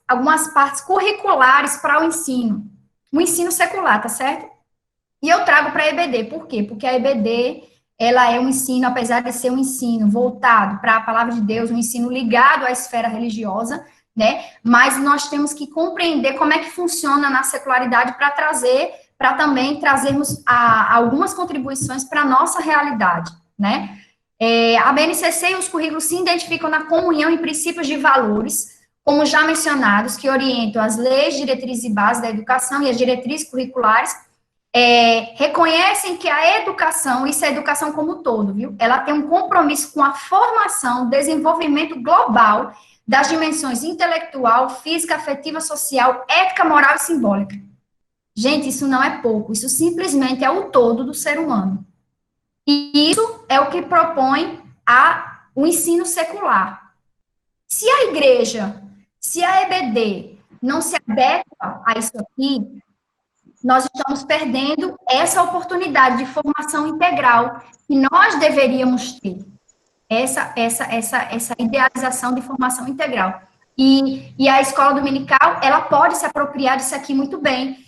algumas partes curriculares para o ensino secular, tá certo? E eu trago para a EBD, por quê? Porque a EBD, ela é um ensino, apesar de ser um ensino voltado para a palavra de Deus, um ensino ligado à esfera religiosa, né? Mas nós temos que compreender como é que funciona na secularidade para também trazermos algumas contribuições para a nossa realidade, né? A BNCC e os currículos se identificam na comunhão em princípios de valores, como já mencionados, que orientam as leis, diretrizes e bases da educação e as diretrizes curriculares, reconhecem que a educação, isso é a educação como um todo, viu? Ela tem um compromisso com a formação, desenvolvimento global das dimensões intelectual, física, afetiva, social, ética, moral e simbólica. Gente, isso não é pouco, isso simplesmente é o todo do ser humano. E isso é o que propõe o ensino secular. Se a igreja, se a EBD não se adequa a isso aqui, nós estamos perdendo essa oportunidade de formação integral que nós deveríamos ter. Essa idealização de formação integral. E a escola dominical, ela pode se apropriar disso aqui muito bem.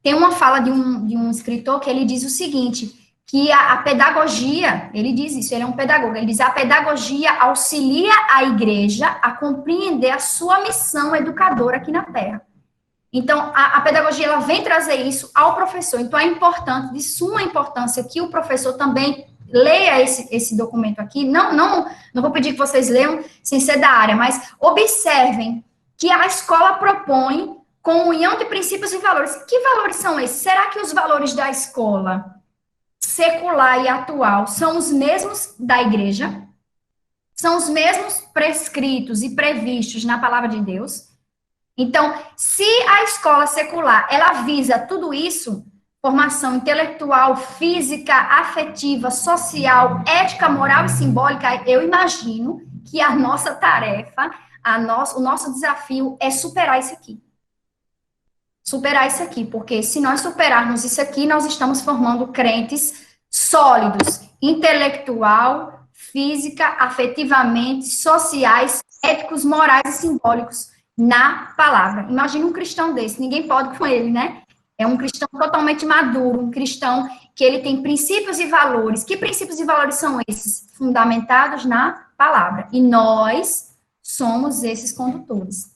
Tem uma fala de um escritor que ele diz o seguinte, que a pedagogia, ele diz isso, ele é um pedagogo, ele diz, a pedagogia auxilia a igreja a compreender a sua missão educadora aqui na Terra. Então, a pedagogia, ela vem trazer isso ao professor, então é importante, de suma importância, que o professor também leia esse documento aqui, não vou pedir que vocês leiam sem ser da área, mas observem que a escola propõe com união de princípios e valores. Que valores são esses? Será que os valores da escola secular e atual são os mesmos da igreja? São os mesmos prescritos e previstos na palavra de Deus? Então, se a escola secular, ela visa tudo isso, formação intelectual, física, afetiva, social, ética, moral e simbólica, eu imagino que a nossa tarefa, o nosso desafio é superar isso aqui. Superar isso aqui, porque se nós superarmos isso aqui, nós estamos formando crentes sólidos, intelectual, física, afetivamente, sociais, éticos, morais e simbólicos na palavra. Imagina um cristão desse, ninguém pode com ele, né? É um cristão totalmente maduro, um cristão que ele tem princípios e valores. Que princípios e valores são esses? Fundamentados na palavra. E nós somos esses condutores.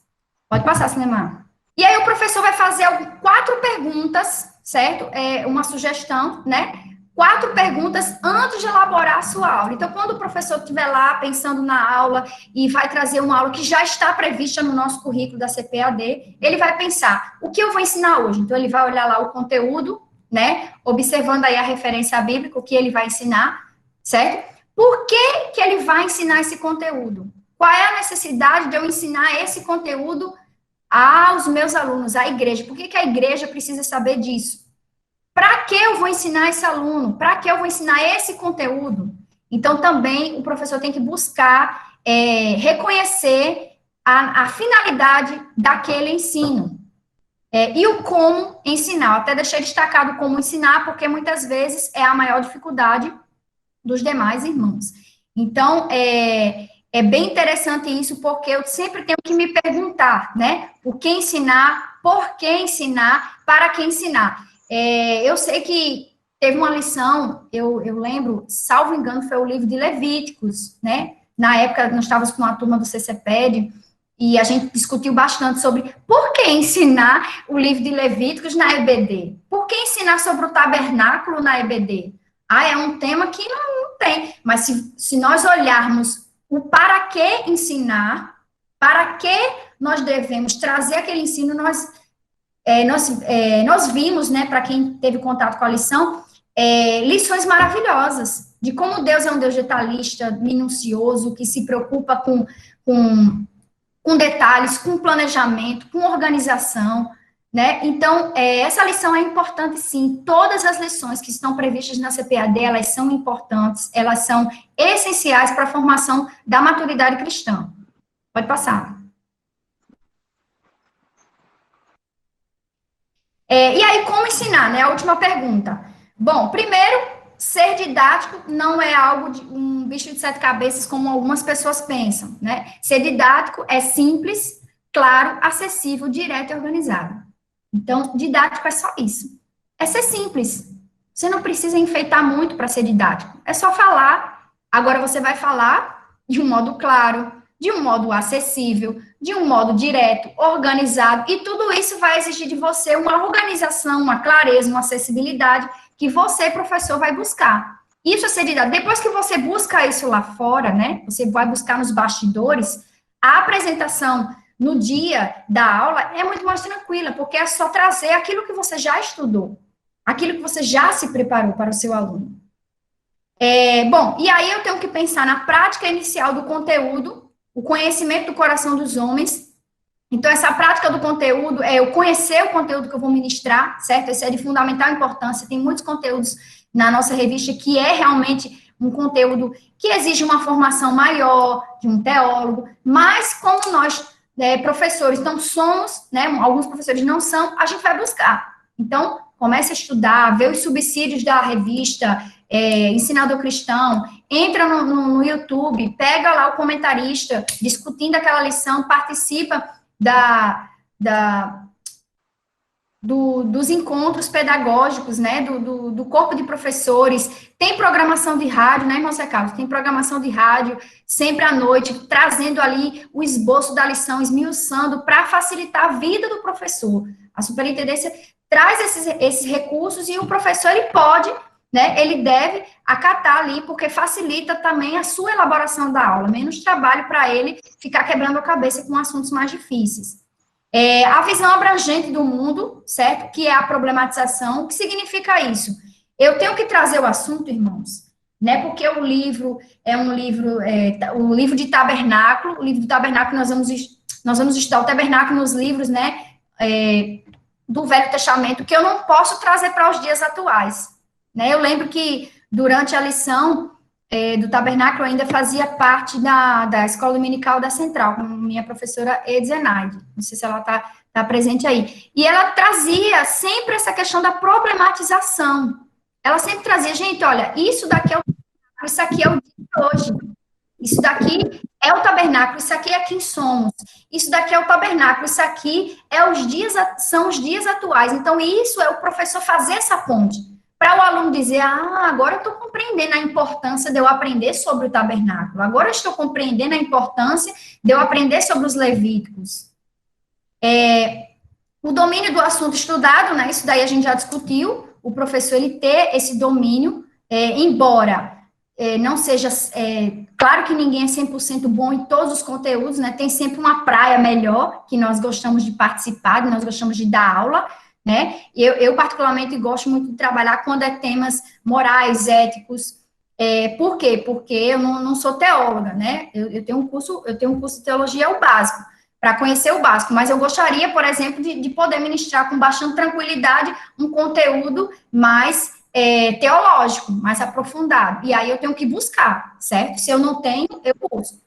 Pode passar, Cinemar. E aí o professor vai fazer 4 perguntas, certo? Uma sugestão, né? 4 perguntas antes de elaborar a sua aula. Então, quando o professor estiver lá pensando na aula e vai trazer uma aula que já está prevista no nosso currículo da CPAD, ele vai pensar, o que eu vou ensinar hoje? Então, ele vai olhar lá o conteúdo, né? Observando aí a referência bíblica, o que ele vai ensinar, certo? Por que que ele vai ensinar esse conteúdo? Qual é a necessidade de eu ensinar esse conteúdo aos meus alunos, à igreja? Por que que a igreja precisa saber disso? Para que eu vou ensinar esse aluno? Para que eu vou ensinar esse conteúdo? Então, também, o professor tem que buscar reconhecer a finalidade daquele ensino. E o como ensinar. Eu até deixei destacado como ensinar, porque muitas vezes é a maior dificuldade dos demais irmãos. Então, é bem interessante isso, porque eu sempre tenho que me perguntar, né? O que ensinar, por que ensinar, para que ensinar. Eu sei que teve uma lição, eu lembro, salvo engano, foi o livro de Levíticos, né? Na época, nós estávamos com uma turma do CCPED, e a gente discutiu bastante sobre por que ensinar o livro de Levíticos na EBD? Por que ensinar sobre o tabernáculo na EBD? É um tema que não tem, mas se nós olharmos o para que ensinar, para que nós devemos trazer aquele ensino, nós vimos, né, para quem teve contato com a lição, lições maravilhosas de como Deus é um Deus detalhista, minucioso, que se preocupa com detalhes, com planejamento, com organização, né? Então, essa lição é importante, sim. Todas as lições que estão previstas na CPAD, elas são importantes, elas são essenciais para a formação da maturidade cristã. Pode passar. E aí, como ensinar, né? A última pergunta. Bom, primeiro, ser didático não é algo de um bicho de 7 cabeças, como algumas pessoas pensam, né? Ser didático é simples, claro, acessível, direto e organizado. Então, didático é só isso. É ser simples. Você não precisa enfeitar muito para ser didático. É só falar. Agora você vai falar de um modo claro, de um modo acessível, de um modo direto, organizado, e tudo isso vai exigir de você uma organização, uma clareza, uma acessibilidade, que você, professor, vai buscar. Isso é ser didático. Depois que você busca isso lá fora, né, você vai buscar nos bastidores, a apresentação no dia da aula é muito mais tranquila, porque é só trazer aquilo que você já estudou. aquilo que você já se preparou para o seu aluno. Bom, e aí eu tenho que pensar na prática inicial do conteúdo, o conhecimento do coração dos homens. Então, essa prática do conteúdo é eu conhecer o conteúdo que eu vou ministrar, certo? Esse é de fundamental importância. Tem muitos conteúdos na nossa revista que é realmente um conteúdo que exige uma formação maior de um teólogo, mas como nós, professores, não somos, né, alguns professores não são, a gente vai buscar. Então, comece a estudar, vê os subsídios da revista, Ensinador Cristão, entra no YouTube, pega lá o comentarista discutindo aquela lição, participa dos encontros pedagógicos, né, do corpo de professores. Tem programação de rádio, né, irmão Zé Carlos? Tem programação de rádio sempre à noite, trazendo ali o esboço da lição, esmiuçando para facilitar a vida do professor. A superintendência traz esses recursos e o professor, ele pode, né, ele deve acatar ali, porque facilita também a sua elaboração da aula, menos trabalho para ele ficar quebrando a cabeça com assuntos mais difíceis. A visão abrangente do mundo, certo? Que é a problematização. O que significa isso? Eu tenho que trazer o assunto, irmãos, né? Porque o livro é um livro, o livro de tabernáculo, o livro de tabernáculo, nós vamos estudar o tabernáculo nos livros, né? Do Velho Testamento, que eu não posso trazer para os dias atuais. Né? Eu lembro que durante a lição do tabernáculo eu ainda fazia parte da escola dominical da Central, com minha professora Edzenaide, não sei se ela está presente aí, e ela trazia sempre essa questão da problematização, ela sempre trazia, gente, olha, isso daqui é o tabernáculo, isso aqui é o dia de hoje, isso daqui é o tabernáculo, isso aqui é quem somos, isso daqui é o tabernáculo, isso aqui são os dias atuais, então isso é o professor fazer essa ponte, para o aluno dizer, agora eu estou compreendendo a importância de eu aprender sobre o tabernáculo, agora eu estou compreendendo a importância de eu aprender sobre os levíticos. O domínio do assunto estudado, né, isso daí a gente já discutiu, o professor ele ter esse domínio, embora não seja, claro que ninguém é 100% bom em todos os conteúdos, né, tem sempre uma praia melhor, que nós gostamos de participar, que nós gostamos de dar aula, né? Eu particularmente gosto muito de trabalhar quando é temas morais, éticos. Por quê? Porque eu não sou teóloga, né? Eu tenho um curso de teologia, o básico, para conhecer o básico, mas eu gostaria, por exemplo, de poder ministrar com bastante tranquilidade um conteúdo mais teológico, mais aprofundado. E aí eu tenho que buscar, certo? Se eu não tenho, eu busco.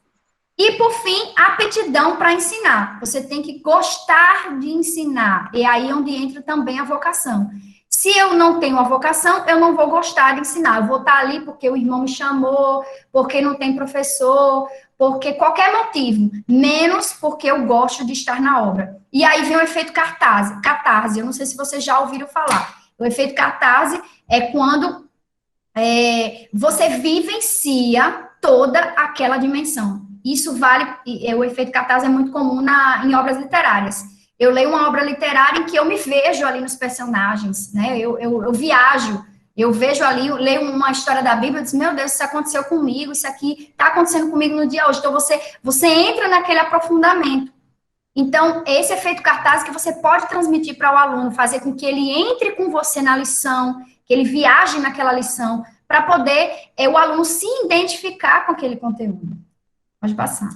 E, por fim, aptidão para ensinar. Você tem que gostar de ensinar. E aí é onde entra também a vocação. Se eu não tenho a vocação, eu não vou gostar de ensinar. Eu vou estar ali porque o irmão me chamou, porque não tem professor, porque qualquer motivo, menos porque eu gosto de estar na obra. E aí vem o efeito catarse. Eu não sei se vocês já ouviram falar. O efeito catarse é quando você vivencia toda aquela dimensão. Isso vale, o efeito catarse é muito comum em obras literárias. Eu leio uma obra literária em que eu me vejo ali nos personagens, né? Eu viajo, eu vejo ali, eu leio uma história da Bíblia e digo, meu Deus, isso aconteceu comigo, isso aqui está acontecendo comigo no dia hoje. Então, você entra naquele aprofundamento. Então, esse efeito catarse que você pode transmitir para o aluno, fazer com que ele entre com você na lição, que ele viaje naquela lição, para poder o aluno se identificar com aquele conteúdo. Pode passar.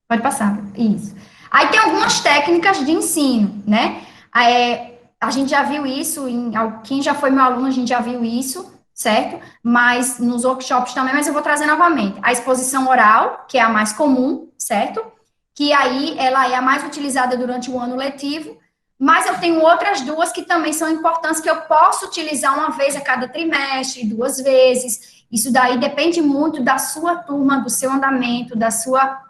Pode passar, isso. Aí tem algumas técnicas de ensino, né? A gente já viu isso, quem já foi meu aluno, a gente já viu isso, certo? Mas nos workshops também, mas eu vou trazer novamente. A exposição oral, que é a mais comum, certo? Que aí ela é a mais utilizada durante o ano letivo, mas eu tenho outras duas que também são importantes, que eu posso utilizar uma vez a cada trimestre, 2 vezes. Isso daí depende muito da sua turma, do seu andamento, da sua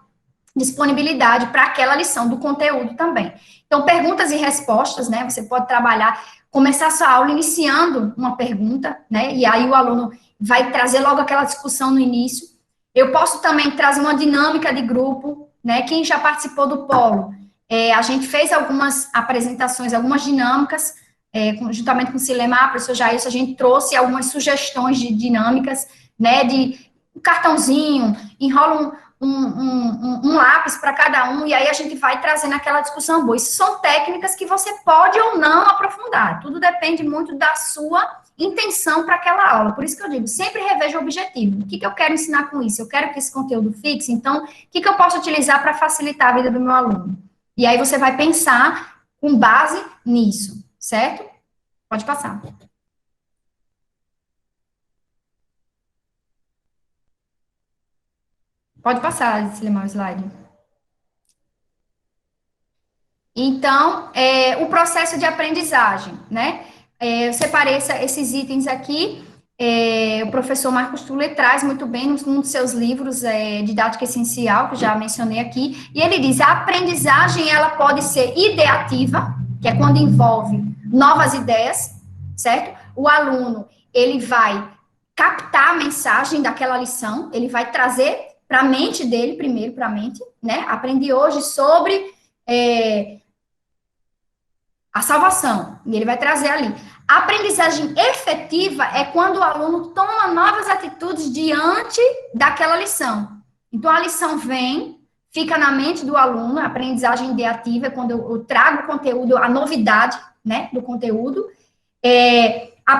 disponibilidade para aquela lição, do conteúdo também. Então, perguntas e respostas, né? Você pode trabalhar, começar a sua aula iniciando uma pergunta, né? E aí o aluno vai trazer logo aquela discussão no início. Eu posso também trazer uma dinâmica de grupo, né? Quem já participou do polo? A gente fez algumas apresentações, algumas dinâmicas, juntamente com o Silemar, professor Jair, a gente trouxe algumas sugestões de dinâmicas, né, de um cartãozinho, enrola um lápis para cada um, e aí a gente vai trazendo aquela discussão boa. Isso são técnicas que você pode ou não aprofundar. Tudo depende muito da sua intenção para aquela aula. Por isso que eu digo, sempre reveja o objetivo. O que eu quero ensinar com isso? Eu quero que esse conteúdo fixe, então, o que eu posso utilizar para facilitar a vida do meu aluno? E aí você vai pensar com base nisso, certo? Pode passar. Pode passar, Silemar, o slide. Então, o processo de aprendizagem, né? Eu separei esses itens aqui, o professor Marcos Tuller traz muito bem num dos seus livros, Didática Essencial, que eu já mencionei aqui, e ele diz, a aprendizagem, ela pode ser ideativa, que é quando envolve novas ideias, certo? O aluno, ele vai captar a mensagem daquela lição, ele vai trazer para a mente dele, primeiro para a mente, né? Aprendi hoje sobre a salvação, e ele vai trazer ali. A aprendizagem efetiva é quando o aluno toma novas atitudes diante daquela lição. Então, a lição vem, fica na mente do aluno, a aprendizagem ideativa é quando eu trago o conteúdo, a novidade, né, do conteúdo. A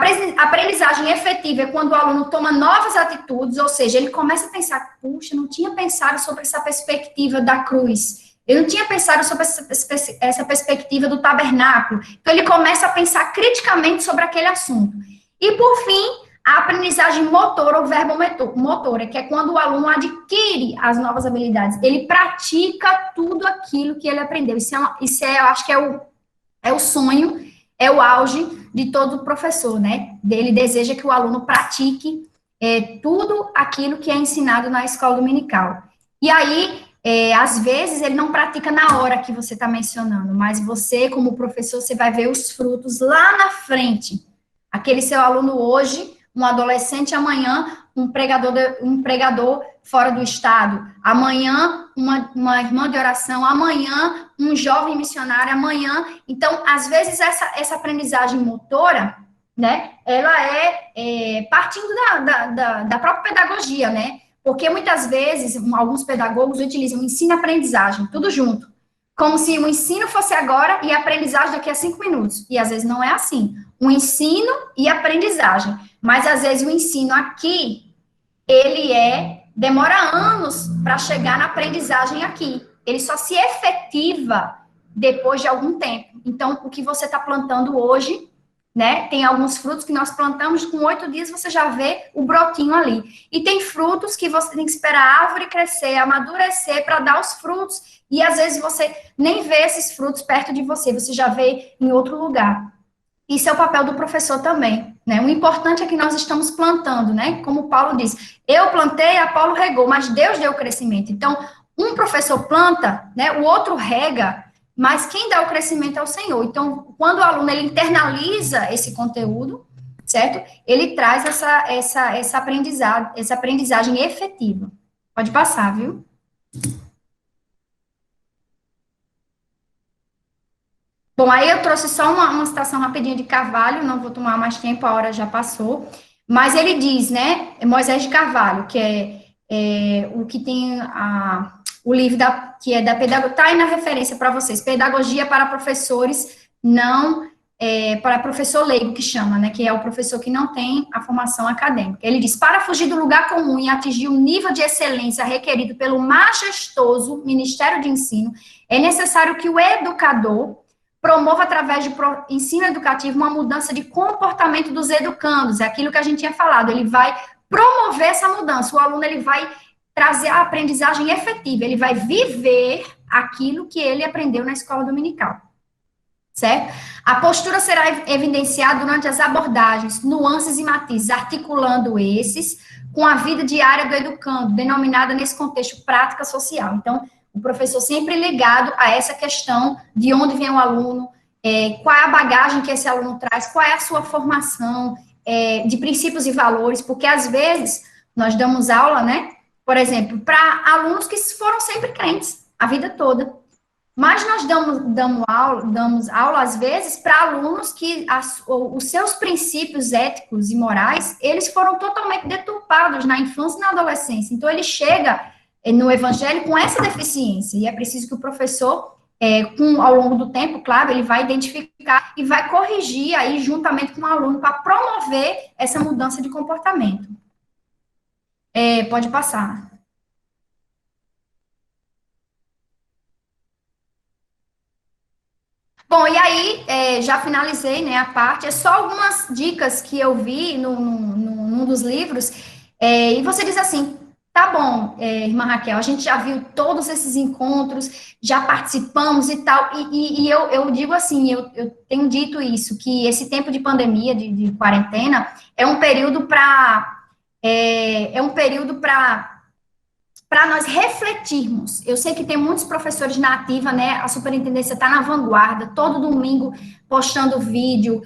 aprendizagem efetiva é quando o aluno toma novas atitudes, ou seja, ele começa a pensar, puxa, não tinha pensado sobre essa perspectiva da cruz, eu não tinha pensado sobre essa perspectiva do tabernáculo. Então, ele começa a pensar criticamente sobre aquele assunto. E, por fim, a aprendizagem motora ou verbomotora, que é quando o aluno adquire as novas habilidades, ele pratica tudo aquilo que ele aprendeu. Isso eu acho que é o sonho, é o auge de todo professor, né? Ele deseja que o aluno pratique tudo aquilo que é ensinado na escola dominical. E aí, às vezes, ele não pratica na hora que você está mencionando, mas você, como professor, você vai ver os frutos lá na frente. Aquele seu aluno hoje, um adolescente amanhã, um pregador fora do estado, amanhã, uma irmã de oração, amanhã, um jovem missionário, amanhã. Então, às vezes, essa aprendizagem motora, né, ela partindo da própria pedagogia, né? Porque muitas vezes, alguns pedagogos utilizam ensino e aprendizagem, tudo junto. Como se o ensino fosse agora e a aprendizagem daqui a 5 minutos. E às vezes não é assim. O ensino e aprendizagem. Mas às vezes o ensino aqui, demora anos para chegar na aprendizagem aqui. Ele só se efetiva depois de algum tempo. Então, o que você está plantando hoje, né? Tem alguns frutos que nós plantamos, com 8 dias você já vê o brotinho ali. E tem frutos que você tem que esperar a árvore crescer, amadurecer para dar os frutos. E às vezes você nem vê esses frutos perto de você, você já vê em outro lugar. Isso é o papel do professor também, né? O importante é que nós estamos plantando, né? Como Paulo diz, eu plantei, Apolo regou, mas Deus deu o crescimento. Então, um professor planta, né? O outro rega, mas quem dá o crescimento é o Senhor. Então, quando o aluno ele internaliza esse conteúdo, certo? Ele traz essa aprendizagem efetiva. Pode passar, viu? Bom, aí eu trouxe só uma citação rapidinha de Carvalho, não vou tomar mais tempo, a hora já passou. Mas ele diz, né? Moisés de Carvalho, que é o que tem o livro que é da pedagogia, tá aí na referência para vocês, Pedagogia para Professores, não para professor leigo, que chama, né, que é o professor que não tem a formação acadêmica. Ele diz, para fugir do lugar comum e atingir o nível de excelência requerido pelo majestoso Ministério de Ensino, é necessário que o educador promova, através de ensino educativo, uma mudança de comportamento dos educandos, é aquilo que a gente tinha falado, ele vai promover essa mudança, o aluno ele vai trazer a aprendizagem efetiva, ele vai viver aquilo que ele aprendeu na escola dominical, certo? A postura será evidenciada durante as abordagens, nuances e matizes, articulando esses com a vida diária do educando, denominada nesse contexto prática social. Então, o professor sempre ligado a essa questão de onde vem o aluno, qual é a bagagem que esse aluno traz, qual é a sua formação de princípios e valores, porque às vezes nós damos aula, né, por exemplo, para alunos que foram sempre crentes a vida toda, mas nós damos aula às vezes para alunos que os seus princípios éticos e morais, eles foram totalmente deturpados na infância e na adolescência, então ele chega no evangelho com essa deficiência, e é preciso que o professor, ao longo do tempo, claro, ele vai identificar e vai corrigir aí juntamente com o aluno para promover essa mudança de comportamento. Pode passar. Bom, e aí, já finalizei, né, a parte, só algumas dicas que eu vi num dos livros, e você diz assim, tá bom, irmã Raquel, a gente já viu todos esses encontros, já participamos e tal, e eu digo assim, eu tenho dito isso, que esse tempo de pandemia, de quarentena, é um período para nós refletirmos. Eu sei que tem muitos professores na ativa, né? A superintendência está na vanguarda, todo domingo postando vídeo,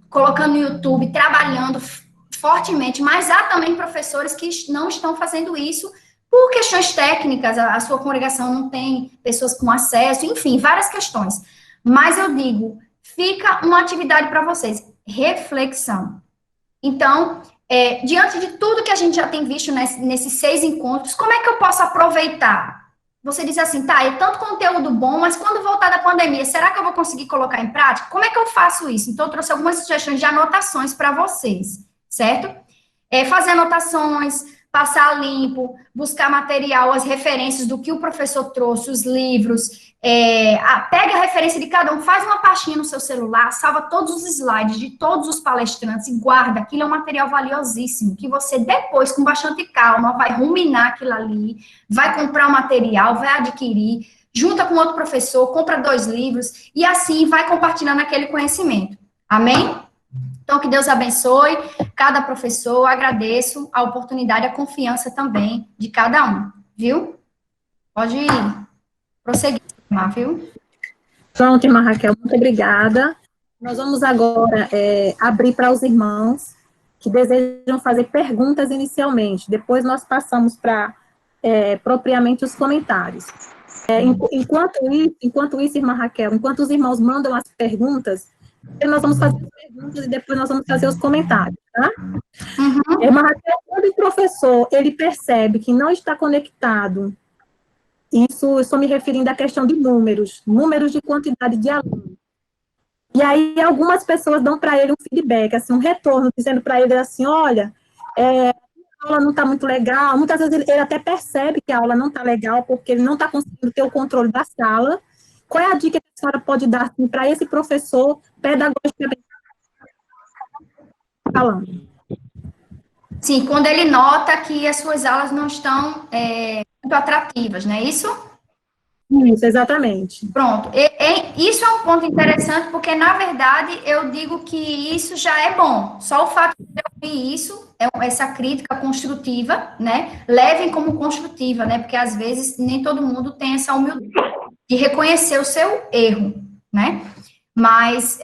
colocando no YouTube, trabalhando fortemente, mas há também professores que não estão fazendo isso por questões técnicas, a sua congregação não tem pessoas com acesso, enfim, várias questões. Mas eu digo, fica uma atividade para vocês, reflexão. Então, diante de tudo que a gente já tem visto nesses 6 encontros, como é que eu posso aproveitar? Você diz assim, tá, é tanto conteúdo bom, mas quando voltar da pandemia, será que eu vou conseguir colocar em prática? Como é que eu faço isso? Então, eu trouxe algumas sugestões de anotações para vocês, certo? Fazer anotações, passar limpo, buscar material, as referências do que o professor trouxe, os livros, pega a referência de cada um, faz uma pastinha no seu celular, salva todos os slides de todos os palestrantes e guarda, aquilo é um material valiosíssimo, que você depois, com bastante calma, vai ruminar aquilo ali, vai comprar o material, vai adquirir, junta com outro professor, compra 2 livros, e assim vai compartilhando aquele conhecimento. Amém? Então, que Deus abençoe cada professor, agradeço a oportunidade, a confiança também de cada um, viu? Pode prosseguir, viu? Pronto, irmã Raquel, muito obrigada. Nós vamos agora abrir para os irmãos que desejam fazer perguntas inicialmente, depois nós passamos para propriamente os comentários. Enquanto isso, irmã Raquel, enquanto os irmãos mandam as perguntas, nós vamos fazer as perguntas e depois nós vamos fazer os comentários, tá? Uhum. Irmã Raquel, quando o professor, ele percebe que não está conectado, isso eu estou me referindo à questão de números de quantidade de alunos. E aí algumas pessoas dão para ele um feedback, assim, um retorno, dizendo para ele assim, olha, a aula não está muito legal, muitas vezes ele até percebe que a aula não está legal, porque ele não está conseguindo ter o controle da sala. Qual é a dica que a senhora pode dar assim, para esse professor pedagogicamente falando? Sim, quando ele nota que as suas aulas não estão muito atrativas, não é isso? Isso, exatamente. Pronto. Isso é um ponto interessante, porque, na verdade, eu digo que isso já é bom. Só o fato de eu ouvir isso, essa crítica construtiva, né? Levem como construtiva, né? Porque, às vezes, nem todo mundo tem essa humildade de reconhecer o seu erro, né? Mas,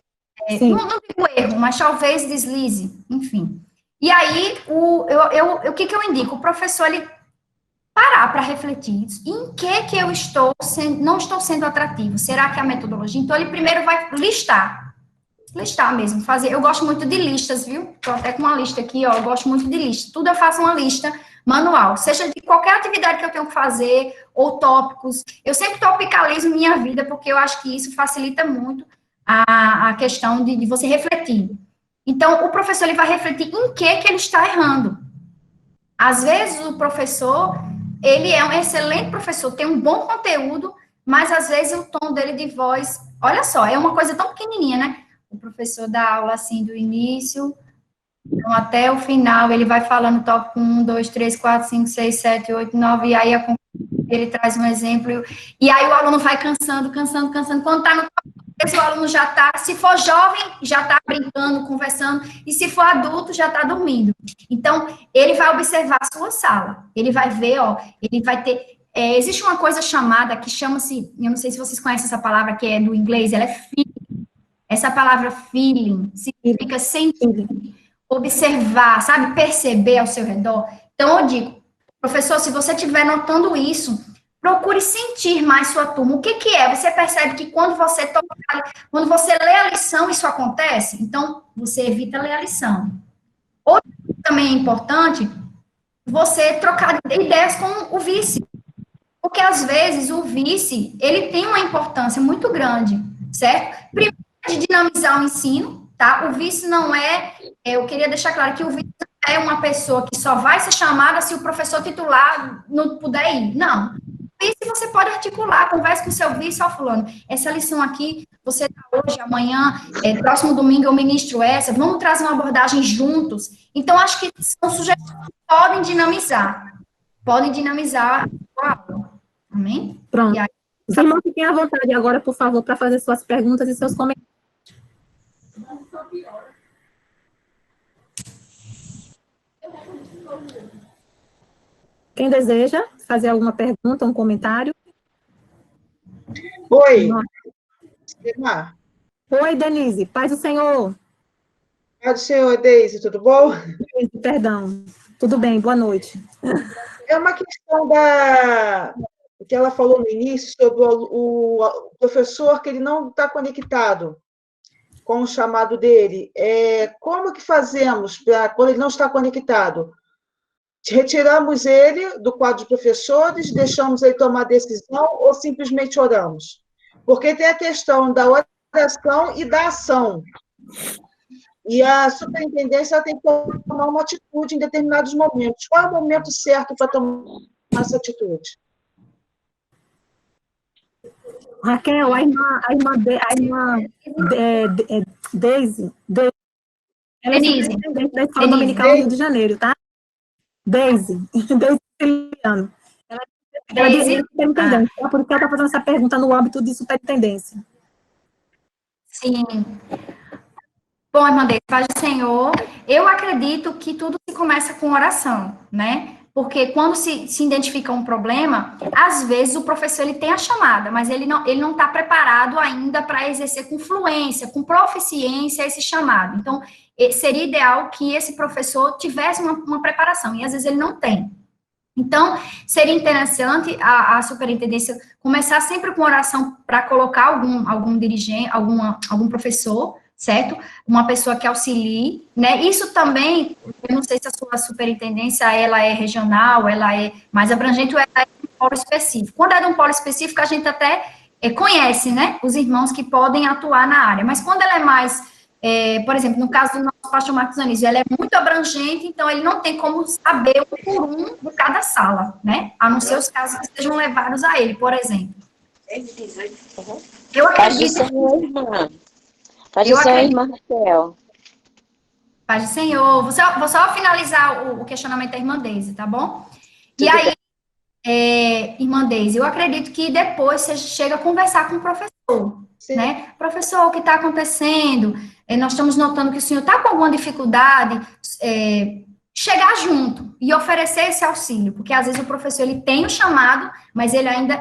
não digo erro, mas talvez deslize, enfim. E aí, o que eu indico? O professor, ele parar para refletir em que eu não estou sendo atrativo. Será que é a metodologia? Então, ele primeiro vai listar mesmo, fazer. Eu gosto muito de listas, viu? Estou até com uma lista aqui, ó, eu gosto muito de lista. Tudo eu faço uma lista manual, seja de qualquer atividade que eu tenho que fazer, ou tópicos. Eu sempre topicalizo minha vida, porque eu acho que isso facilita muito a questão de você refletir. Então, o professor, ele vai refletir em que ele está errando. Às vezes, o professor, ele é um excelente professor, tem um bom conteúdo, mas, às vezes, o tom dele de voz, olha só, é uma coisa tão pequenininha, né? O professor dá aula, assim, do início, então, até o final, ele vai falando tópico 1, 2, 3, 4, 5, 6, 7, 8, 9, e aí ele traz um exemplo, e aí o aluno vai cansando, quando está no tópico, o aluno já está, se for jovem, já está brincando, conversando, e se for adulto, já está dormindo. Então, ele vai observar a sua sala, ele vai ver, ó, ele vai ter, existe uma coisa chamada, que chama-se, eu não sei se vocês conhecem essa palavra, que é do inglês, ela é feeling. Essa palavra feeling significa sentir, observar, sabe, perceber ao seu redor. Então, eu digo, professor, se você estiver notando isso, procure sentir mais sua turma. O que é? Você percebe que quando você lê a lição, isso acontece? Então, você evita ler a lição. Outra coisa também é importante você trocar ideias com o vice. Porque, às vezes, o vice, ele tem uma importância muito grande, certo? Primeiro, de dinamizar o ensino, tá? O vice não eu queria deixar claro que o vice não é uma pessoa que só vai ser chamada se o professor titular não puder ir. Não. O vice você pode articular, converse com o seu vice, ó, fulano, essa lição aqui, você dá hoje, amanhã, próximo domingo eu ministro essa, vamos trazer uma abordagem juntos. Então, acho que são sugestões que podem dinamizar a aula. Amém? Pronto. E aí, Os irmãos fiquem à vontade agora, por favor, para fazer suas perguntas e seus comentários. Quem deseja fazer alguma pergunta, um comentário? Oi. Oi, Denise. Paz do Senhor. Paz do Senhor, Deise, tudo bom? Perdão. Tudo bem, boa noite. É uma questão que ela falou no início sobre o professor que ele não está conectado com o chamado dele. Como que fazemos para, quando ele não está conectado? Retiramos ele do quadro de professores, deixamos ele tomar decisão ou simplesmente oramos? Porque tem a questão da oração e da ação. E a superintendência tem que tomar uma atitude em determinados momentos. Qual é o momento certo para tomar essa atitude? Raquel, a irmã Deise, ela é superintendente da Escola Dominical do Rio de Janeiro, tá? Deise Ciliano. Ela é superintendente, tá? Por isso que ela está fazendo essa pergunta no âmbito de superintendência. Sim. Bom, irmã Deise, paz do Senhor, eu acredito que tudo se começa com oração, né? Porque quando se identifica um problema, às vezes o professor ele tem a chamada, mas ele não está preparado ainda para exercer com fluência, com proficiência esse chamado. Então, seria ideal que esse professor tivesse uma preparação, e às vezes ele não tem. Então, seria interessante a superintendência começar sempre com oração para colocar algum dirigente, algum professor, certo? Uma pessoa que auxilie, né? Isso também, eu não sei se a sua superintendência, ela é regional, ela é mais abrangente, ou ela é de um polo específico. Quando é de um polo específico, a gente até conhece, né? Os irmãos que podem atuar na área. Mas quando ela é mais, por exemplo, no caso do nosso pastor Marcos Anísio, ela é muito abrangente, então ele não tem como saber um por um de cada sala, né? A não ser os casos que sejam levados a ele, por exemplo. Eu acredito... Paz do Senhor, irmã Raquel. Paz do Senhor. Vou só finalizar o questionamento da irmã Deise, tá bom? E aí, irmã Deise, eu acredito que depois você chega a conversar com o professor, né? Professor, o que está acontecendo? Nós estamos notando que o senhor está com alguma dificuldade, chegar junto e oferecer esse auxílio, porque às vezes o professor ele tem o chamado, mas ele ainda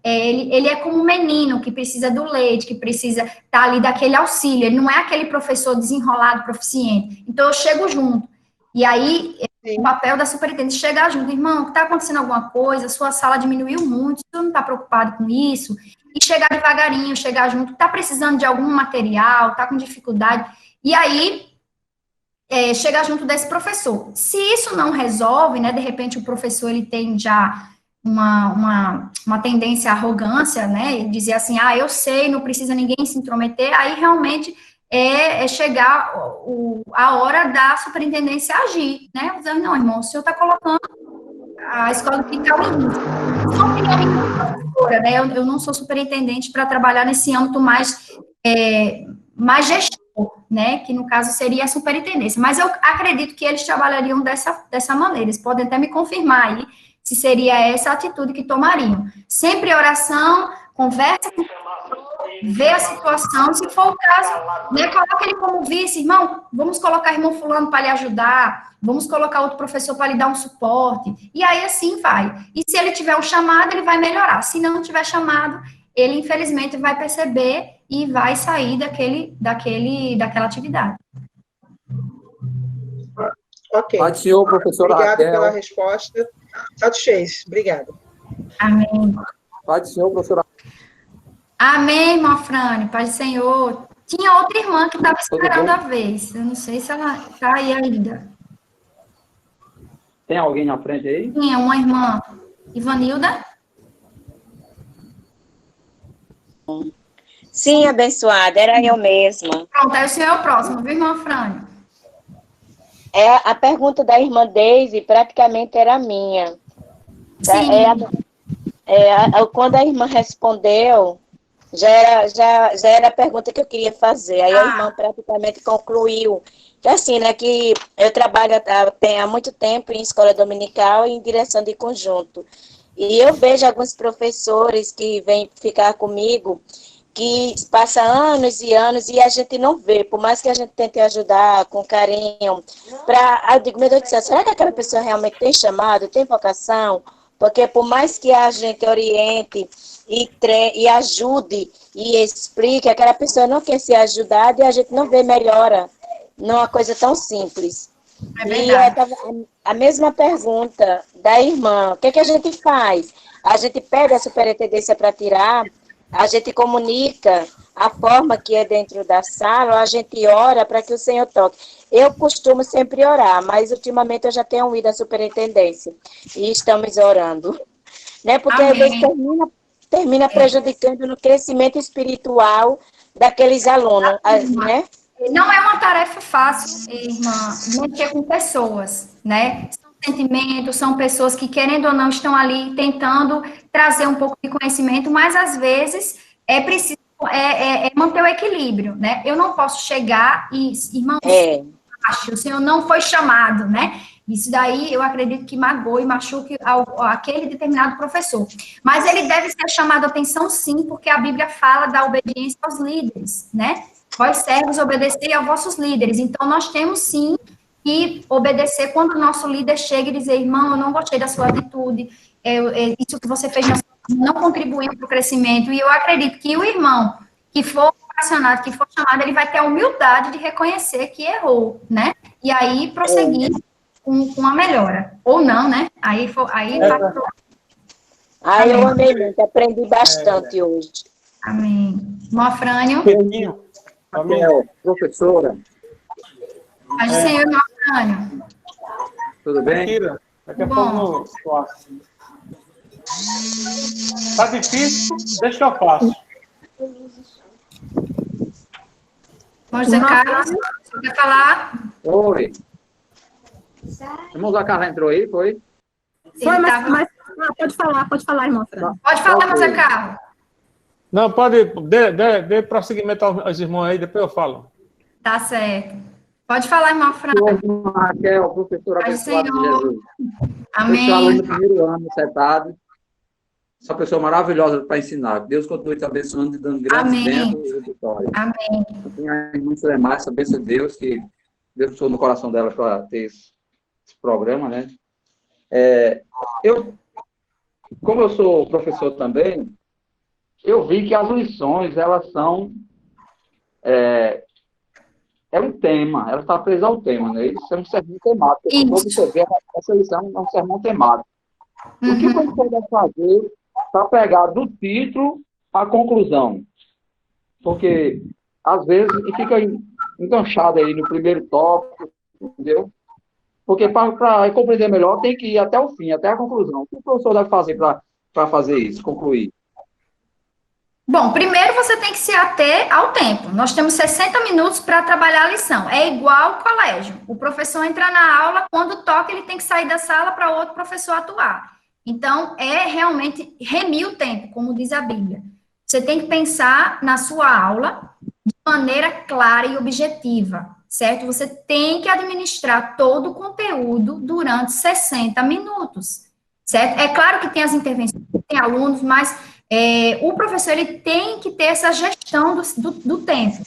ele é como um menino que precisa do leite, que precisa estar ali daquele auxílio, ele não é aquele professor desenrolado, proficiente. Então, eu chego junto. E aí, o papel da superintendente é chegar junto. Irmão, está acontecendo alguma coisa? Sua sala diminuiu muito, você não está preocupado com isso? E chegar devagarinho, chegar junto. Está precisando de algum material? Está com dificuldade? E aí, chegar junto desse professor. Se isso não resolve, né, de repente o professor ele tem já uma tendência à arrogância, né, dizer assim, eu sei, não precisa ninguém se intrometer, aí realmente chegar a hora da superintendência agir, né, dizendo, não, irmão, o senhor está colocando a escola dominical em risco. Só professora, né, eu não sou superintendente para trabalhar nesse âmbito mais gestor, né, que no caso seria a superintendência, mas eu acredito que eles trabalhariam dessa maneira, eles podem até me confirmar aí, se seria essa a atitude que tomariam. Sempre oração, conversa com o professor, vê a situação, se for o caso, né, coloca ele como vice, irmão, vamos colocar irmão fulano para lhe ajudar, vamos colocar outro professor para lhe dar um suporte, e aí assim vai. E se ele tiver um chamado, ele vai melhorar. Se não tiver chamado, ele infelizmente vai perceber e vai sair daquela atividade. Ok. Pode, senhor, professora Obrigada Raquel. pela resposta. Satisfeito. Obrigada. Amém. Pode, senhor, professora. Amém, irmã Frane. Pai do Senhor. Tinha outra irmã que estava esperando a vez. Eu não sei se ela está aí ainda. Tem alguém na frente aí? Tinha uma irmã, Ivanilda. Sim, abençoada, era eu mesma. Pronto, aí o senhor é o próximo, viu, irmã Frânio? A pergunta da irmã Deise praticamente era minha. Sim. Quando a irmã respondeu, já era a pergunta que eu queria fazer. Aí a irmã praticamente concluiu. Que assim, né, que eu trabalho há muito tempo em escola dominical e em direção de conjunto. E eu vejo alguns professores que vêm ficar comigo, que passa anos e anos e a gente não vê, por mais que a gente tente ajudar com carinho, eu digo, meu Deus do céu, será que aquela pessoa realmente tem chamado, tem vocação? Porque por mais que a gente oriente e ajude e explique, aquela pessoa não quer ser ajudada e a gente não vê melhora numa coisa tão simples. É verdade. E a mesma pergunta da irmã, o que é que a gente faz? A gente pede a superintendência para tirar, a gente comunica a forma que é dentro da sala, ou a gente ora para que o Senhor toque. Eu costumo sempre orar, mas ultimamente eu já tenho ido à superintendência e estamos orando. Né? Porque às vezes termina prejudicando no crescimento espiritual daqueles alunos, né? Não é uma tarefa fácil, irmã, mexer com pessoas, né? São sentimentos, são pessoas que, querendo ou não, estão ali tentando trazer um pouco de conhecimento, mas, às vezes, é preciso manter o equilíbrio, né? Eu não posso chegar e, irmão, o senhor não foi chamado, né? Isso daí, eu acredito que magoe e machuque aquele determinado professor. Mas ele deve ser chamado a atenção, sim, porque a Bíblia fala da obediência aos líderes, né? Vós, servos, obedecei aos vossos líderes. Então, nós temos, sim, que obedecer quando o nosso líder chega e dizer, irmão, eu não gostei da sua atitude, isso que você fez não contribuiu para o crescimento. E eu acredito que o irmão que for acionado, que for chamado, ele vai ter a humildade de reconhecer que errou, né? E aí prosseguir com a melhora. Ou não, né? Eu amei muito, aprendi bastante hoje. Amém. Mofrânio. Raquel, professora. Paz do Senhor, Mofrânio. Tudo bem? Mentira. Daqui a pouco eu Tá difícil? Deixa que eu faço. José Carlos, você quer falar? Oi. Irmão Zé Carlos entrou aí, foi? Foi, mas pode falar, irmão. Pode falar, José Carlos. Não, pode, dê prosseguimento aos irmãos aí, depois eu falo. Tá certo. Pode falar, irmão Franco. Raquel, professora abençoada de Jesus. Amém. Eu aluno do primeiro ano, setado. Essa pessoa maravilhosa para ensinar. Deus continue te abençoando e dando grandes bênçãos e vitórias. Amém. Eu tenho a irmã Sulemar, essa bênção de Deus, que Deus puxou no coração dela para ter esse programa, né? Como eu sou professor também, eu vi que as lições, elas são... um tema, ela está presa ao tema, né? Isso é um sermão temático. Essa lição é um sermão temático. O que você deve fazer para pegar do título à conclusão? Porque, às vezes, fica enganchado aí no primeiro tópico, entendeu? Porque para compreender melhor, tem que ir até o fim, até a conclusão. O que o professor deve fazer para fazer isso, concluir? Bom, primeiro você tem que se ater ao tempo. Nós temos 60 minutos para trabalhar a lição. É igual ao colégio. O professor entra na aula, quando toca, ele tem que sair da sala para outro professor atuar. Então, é realmente remir o tempo, como diz a Bíblia. Você tem que pensar na sua aula de maneira clara e objetiva, certo? Você tem que administrar todo o conteúdo durante 60 minutos, certo? É claro que tem as intervenções, tem alunos, mas o professor ele tem que ter essa gestão do tempo.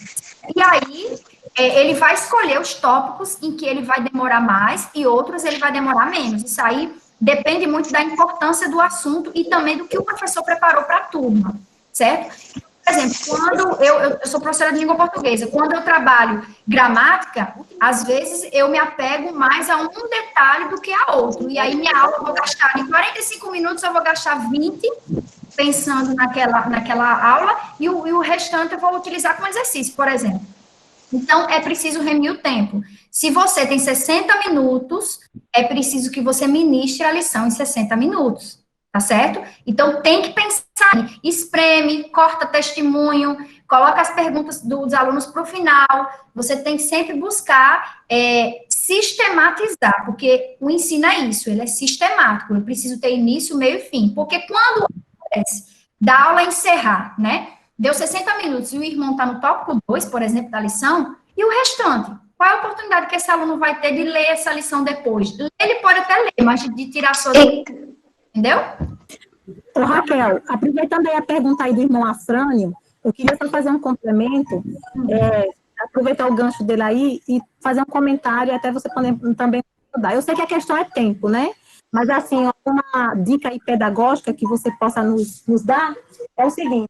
E aí, ele vai escolher os tópicos em que ele vai demorar mais e outros ele vai demorar menos. Isso aí depende muito da importância do assunto e também do que o professor preparou para a turma, certo? Por exemplo, quando eu sou professora de língua portuguesa, quando eu trabalho gramática, às vezes eu me apego mais a um detalhe do que a outro. E aí minha aula eu vou gastar, em 45 minutos eu vou gastar 20 pensando naquela aula e o restante eu vou utilizar como exercício, por exemplo. Então, é preciso remir o tempo. Se você tem 60 minutos, é preciso que você ministre a lição em 60 minutos, tá certo? Então, tem que pensar, espreme, corta testemunho, coloca as perguntas dos alunos para o final. Você tem que sempre buscar sistematizar, porque o ensino é isso, ele é sistemático. Eu preciso ter início, meio e fim. Porque quando acontece da aula encerrar, né? Deu 60 minutos e o irmão está no tópico 2, por exemplo, da lição, e o restante? Qual é a oportunidade que esse aluno vai ter de ler essa lição depois? Ele pode até ler, mas de tirar suas... Entendeu? Ô, Raquel, aproveitando aí a pergunta aí do irmão Afrânio, eu queria só fazer um complemento, aproveitar o gancho dele aí e fazer um comentário, até você poder também ajudar. Eu sei que a questão é tempo, né? Mas, assim, uma dica aí pedagógica que você possa nos dar é o seguinte: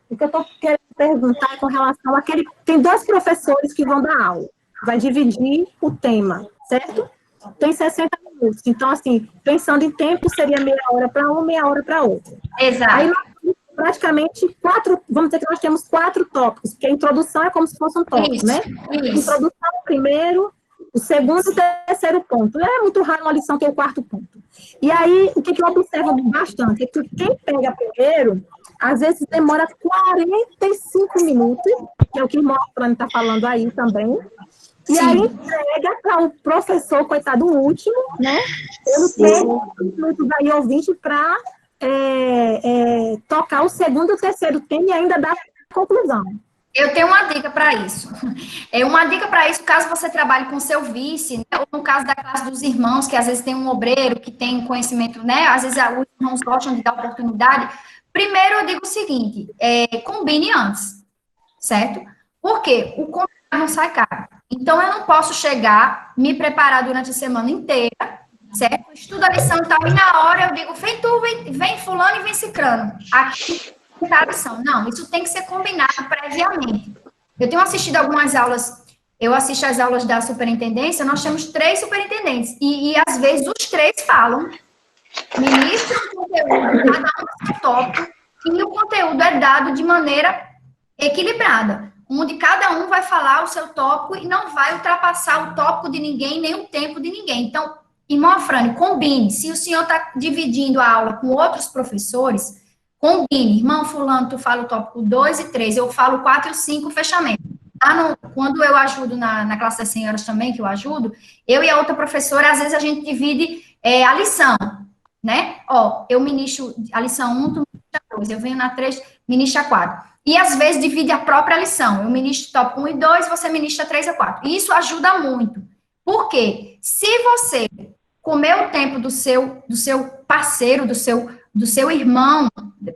o que eu estou querendo perguntar é com relação àquele... Tem 2 professores que vão dar aula, vai dividir o tema, certo? Tem 60 minutos. Então, assim, pensando em tempo, seria meia hora para um, meia hora para outro. Exato. Aí, nós temos praticamente 4, vamos dizer que nós temos 4 tópicos, porque a introdução é como se fosse um tópico, Isso, né? isso. Introdução primeiro, o segundo e o terceiro ponto. É muito raro uma lição ter o 4º ponto. E aí, o que eu observo bastante é que quem pega primeiro, às vezes demora 45 minutos, que é o que o Morfrani está falando aí também, e Sim. aí entrega para o professor, coitado, o último, né? Ele tem minutos aí, ouvinte, para tocar o segundo e o terceiro tema e ainda dar a conclusão. Eu tenho uma dica para isso. Uma dica para isso, caso você trabalhe com seu vice, né, ou no caso da classe dos irmãos, que às vezes tem um obreiro que tem conhecimento, né? Às vezes os irmãos gostam de dar oportunidade. Primeiro, eu digo o seguinte: combine antes, certo? Porque o combinado não sai caro. Então, eu não posso chegar, me preparar durante a semana inteira, certo? Estudo a lição e tal, e na hora eu digo, vem tu, vem fulano e vem cicrano. Aqui a lição. Não, isso tem que ser combinado previamente. Eu tenho assistido algumas aulas, eu assisto às aulas da superintendência, nós temos 3 superintendentes, e às vezes os 3 falam, ministram o conteúdo, cada um do seu tópico, e o conteúdo é dado de maneira equilibrada, onde cada um vai falar o seu tópico e não vai ultrapassar o tópico de ninguém, nem o tempo de ninguém. Então, irmão Afrânio, combine. Se o senhor está dividindo a aula com outros professores, combine. Irmão fulano, tu fala o tópico 2 e 3, eu falo 4 e 5, fechamento. Quando eu ajudo na classe das senhoras também, que eu ajudo, eu e a outra professora, às vezes a gente divide a lição, né? Eu ministro a lição 1, tu ministra 2, eu venho na 3, ministra 4. E, às vezes, divide a própria lição. Eu ministro tópico 1 e 2, você ministra 3 a 4. E isso ajuda muito. Por quê? Se você comer o tempo do seu parceiro, do seu irmão,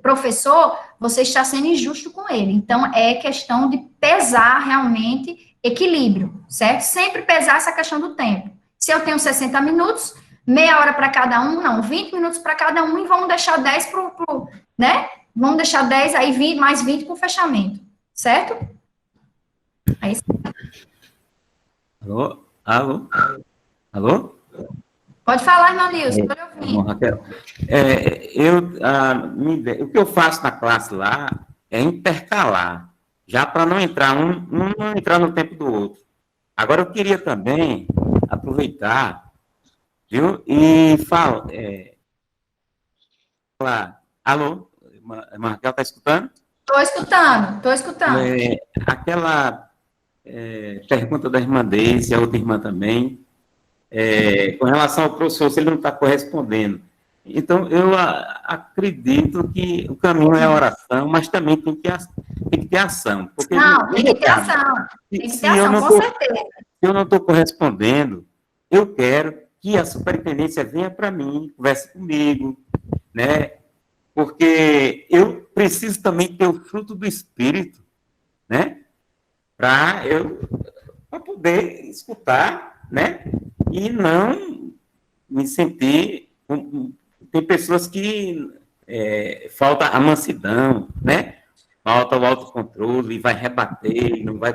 professor, você está sendo injusto com ele. Então, é questão de pesar realmente equilíbrio, certo? Sempre pesar essa questão do tempo. Se eu tenho 60 minutos, meia hora para cada um, não, 20 minutos para cada um, e vamos deixar 10 né? Vamos deixar 10, aí 20, mais 20 com fechamento, certo? Aí... Alô? Alô? Alô? Pode falar, irmão Nilson, estou ouvindo. Raquel, o que eu faço na classe lá é intercalar, já para não entrar não entrar no tempo do outro. Agora, eu queria também aproveitar, viu, e falar, alô? A Raquel está escutando? Estou escutando. Aquela pergunta da irmã Deise, a outra irmã também, com relação ao professor, se ele não está correspondendo. Então, eu acredito que o caminho é a oração, mas também tem que ter ação. Porque tem que ter ação. Tem que ter ação, com certeza. Se eu não estou correspondendo, eu quero que a superintendência venha para mim, converse comigo, né? Porque eu preciso também ter o fruto do Espírito, né? Para poder escutar, né? E não me sentir... Tem pessoas que falta a mansidão, né? Falta o autocontrole, e vai rebater, e não vai...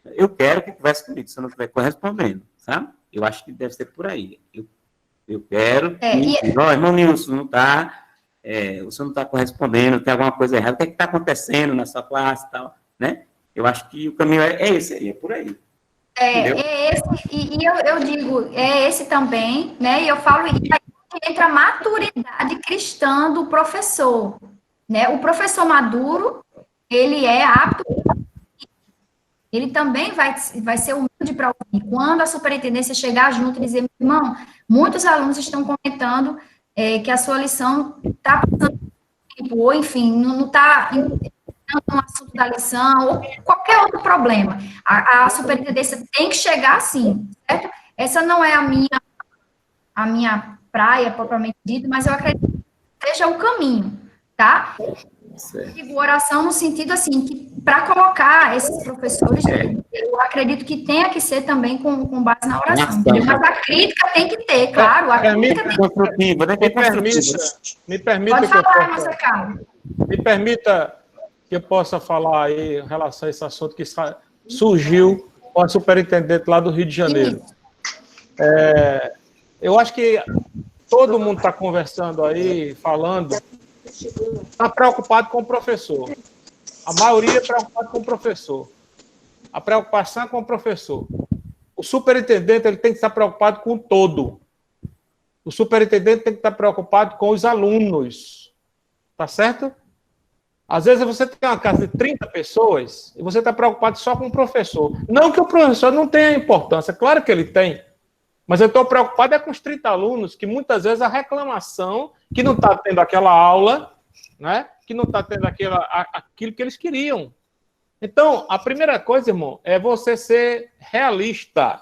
Eu quero que converse comigo, se eu não estiver correspondendo, sabe? Eu acho que deve ser por aí. Eu quero que... irmão Nilson, não está... o senhor não está correspondendo, tem alguma coisa errada, o que está acontecendo na sua classe e tal, né? Eu acho que o caminho é esse aí, é por aí. Eu digo, é esse também, né? E eu falo, e aí entra a maturidade cristã do professor, né? O professor maduro, ele é apto, ele também vai ser humilde para ouvir. Quando a superintendência chegar junto e dizer, irmão, muitos alunos estão comentando que a sua lição está passando tempo, ou enfim, não está no assunto da lição, ou qualquer outro problema. A superintendência tem que chegar assim, certo? Essa não é a minha praia, propriamente dita, mas eu acredito que seja o caminho, tá? Digo oração no sentido, assim, que para colocar esses professores, eu acredito que tenha que ser também com base na oração. Mas a crítica tem que ter, claro. A crítica tem Me permita Pode falar, Marcelo Carlos. Me permita que eu possa falar aí em relação a esse assunto que surgiu com a superintendente lá do Rio de Janeiro. Eu acho que todo mundo está conversando aí, falando, está preocupado com o professor. A maioria é preocupada com o professor. A preocupação é com o professor. O superintendente ele tem que estar preocupado com o todo. O superintendente tem que estar preocupado com os alunos. Tá certo? Às vezes você tem uma casa de 30 pessoas e você está preocupado só com o professor. Não que o professor não tenha importância, claro que ele tem. Mas eu estou preocupado com os 30 alunos, que muitas vezes a reclamação que não está tendo aquela aula, né? Que não está tendo aquilo que eles queriam. Então, a primeira coisa, irmão, é você ser realista.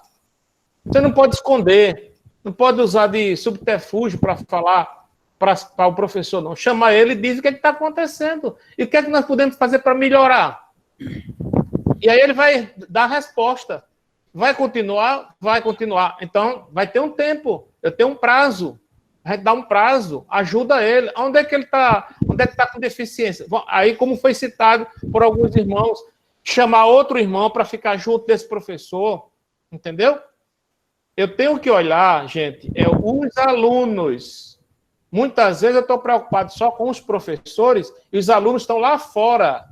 Você não pode esconder, não pode usar de subterfúgio para falar para o professor, não. Chama ele e diz o que está acontecendo. E o que é que nós podemos fazer para melhorar? E aí ele vai dar a resposta. Vai continuar? Vai continuar. Então, vai ter um tempo. Eu tenho um prazo. A gente dá um prazo. Ajuda ele. Onde é que ele está? Onde é que está com deficiência? Aí, como foi citado por alguns irmãos, chamar outro irmão para ficar junto desse professor. Entendeu? Eu tenho que olhar, gente, os alunos. Muitas vezes eu estou preocupado só com os professores e os alunos estão lá fora.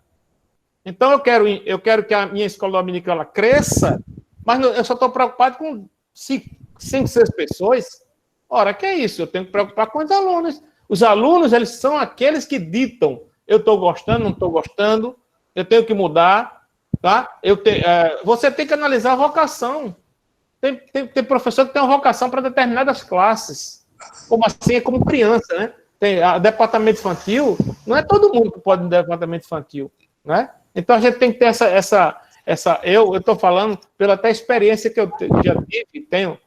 Então, eu quero que a minha escola dominical cresça, mas eu só estou preocupado com 5, 6 pessoas. Ora, que é isso? Eu tenho que preocupar com os alunos. Os alunos, eles são aqueles que ditam. Eu estou gostando, não estou gostando, eu tenho que mudar. Tá? Você tem que analisar a vocação. Tem professor que tem uma vocação para determinadas classes. Como assim? É como criança, né? Tem departamento infantil, não é todo mundo que pode ir no departamento infantil, né? Então a gente tem que ter eu estou falando pela até experiência que eu já tive e tenho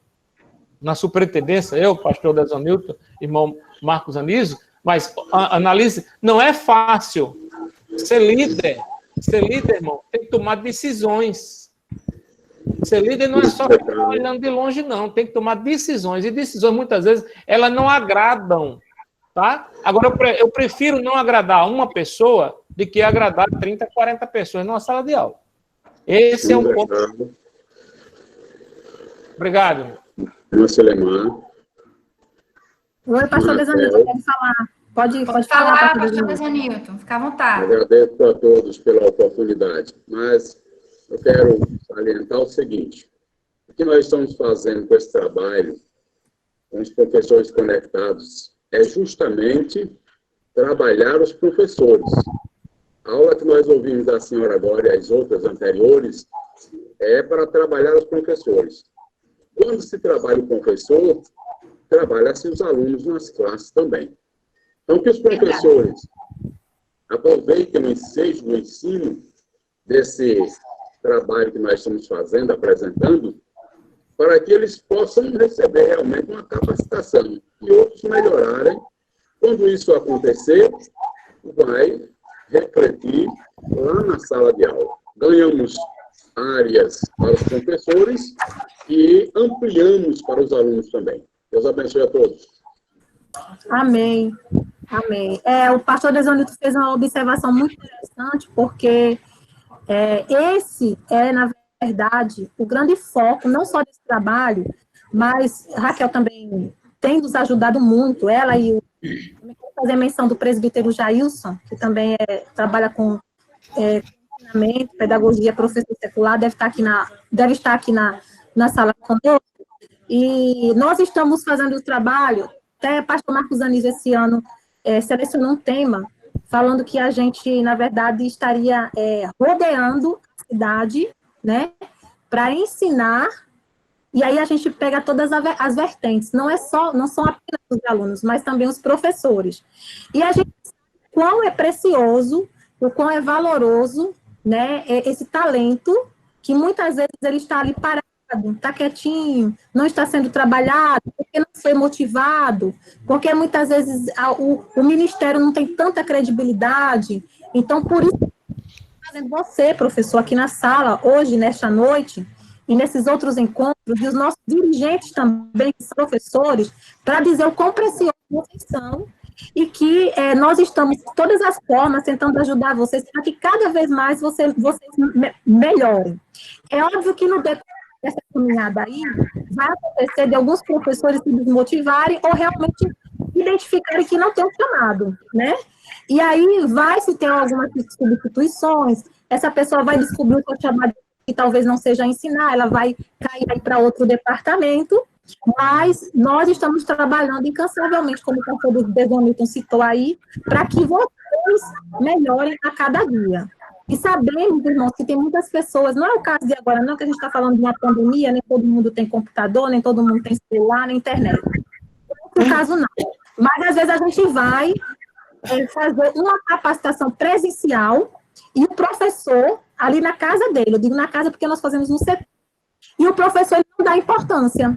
na superintendência, eu, pastor Desonilton, irmão Marcos Anísio, mas analise, não é fácil ser líder, irmão, tem que tomar decisões. Ser líder não é só ficar olhando de longe, não. Tem que tomar decisões. E decisões, muitas vezes, elas não agradam. Tá? Agora, eu prefiro não agradar uma pessoa do que agradar 30, 40 pessoas numa sala de aula. Esse é um ponto. Obrigado. Suleiman. Oi, pastor Desanilton, pode falar. Pode falar, pastor Desanilton. Fica à vontade. Agradeço a todos pela oportunidade. Mas eu quero salientar o seguinte: o que nós estamos fazendo com esse trabalho, com os professores conectados, é justamente trabalhar os professores. A aula que nós ouvimos da senhora agora e as outras anteriores é para trabalhar os professores. Quando se trabalha o professor, trabalha-se os alunos nas classes também. Então, que os professores aproveitem o ensejo do ensino desse trabalho que nós estamos fazendo, apresentando, para que eles possam receber realmente uma capacitação e outros melhorarem. Quando isso acontecer, vai refletir lá na sala de aula. Ganhamos áreas para os professores e ampliamos para os alunos também. Deus abençoe a todos. Amém. Amém. O pastor Desanilton fez uma observação muito interessante, porque esse na verdade, o grande foco, não só desse trabalho, mas Raquel também tem nos ajudado muito, ela e fazer menção do presbítero Jailson, que também trabalha com treinamento, pedagogia, professor secular, deve estar aqui na sala conosco. E nós estamos fazendo o trabalho, até o pastor Marcos Anísio esse ano selecionou um tema, falando que a gente, na verdade, estaria rodeando a cidade, né, para ensinar, e aí a gente pega todas as vertentes, não são apenas os alunos, mas também os professores. E a gente sabe o quão é precioso, o quão é valoroso, né, esse talento, que muitas vezes ele está ali parado, está quietinho, não está sendo trabalhado, porque não foi motivado, porque muitas vezes o ministério não tem tanta credibilidade. Então, por isso, você, professor, aqui na sala, hoje, nesta noite, e nesses outros encontros, e os nossos dirigentes também, professores, para dizer o quão preciosos vocês são, e que nós estamos, de todas as formas, tentando ajudar vocês, para que cada vez mais vocês melhorem. É óbvio que no decorrer dessa caminhada aí, vai acontecer de alguns professores se desmotivarem ou realmente identificarem que não tem um chamado, né? E aí vai-se ter algumas substituições, essa pessoa vai descobrir o seu chamado que talvez não seja ensinar, ela vai cair aí para outro departamento, mas nós estamos trabalhando incansavelmente, como o pastor Desonilton citou aí, para que vocês melhorem a cada dia. E sabemos, irmãos, que tem muitas pessoas, não é o caso de agora, não, que a gente está falando de uma pandemia, nem todo mundo tem computador, nem todo mundo tem celular, nem internet. Não é o caso, não. Mas, às vezes, a gente vai fazer uma capacitação presencial e o professor, ali na casa dele, eu digo na casa porque nós fazemos no setor, e o professor ele não dá importância.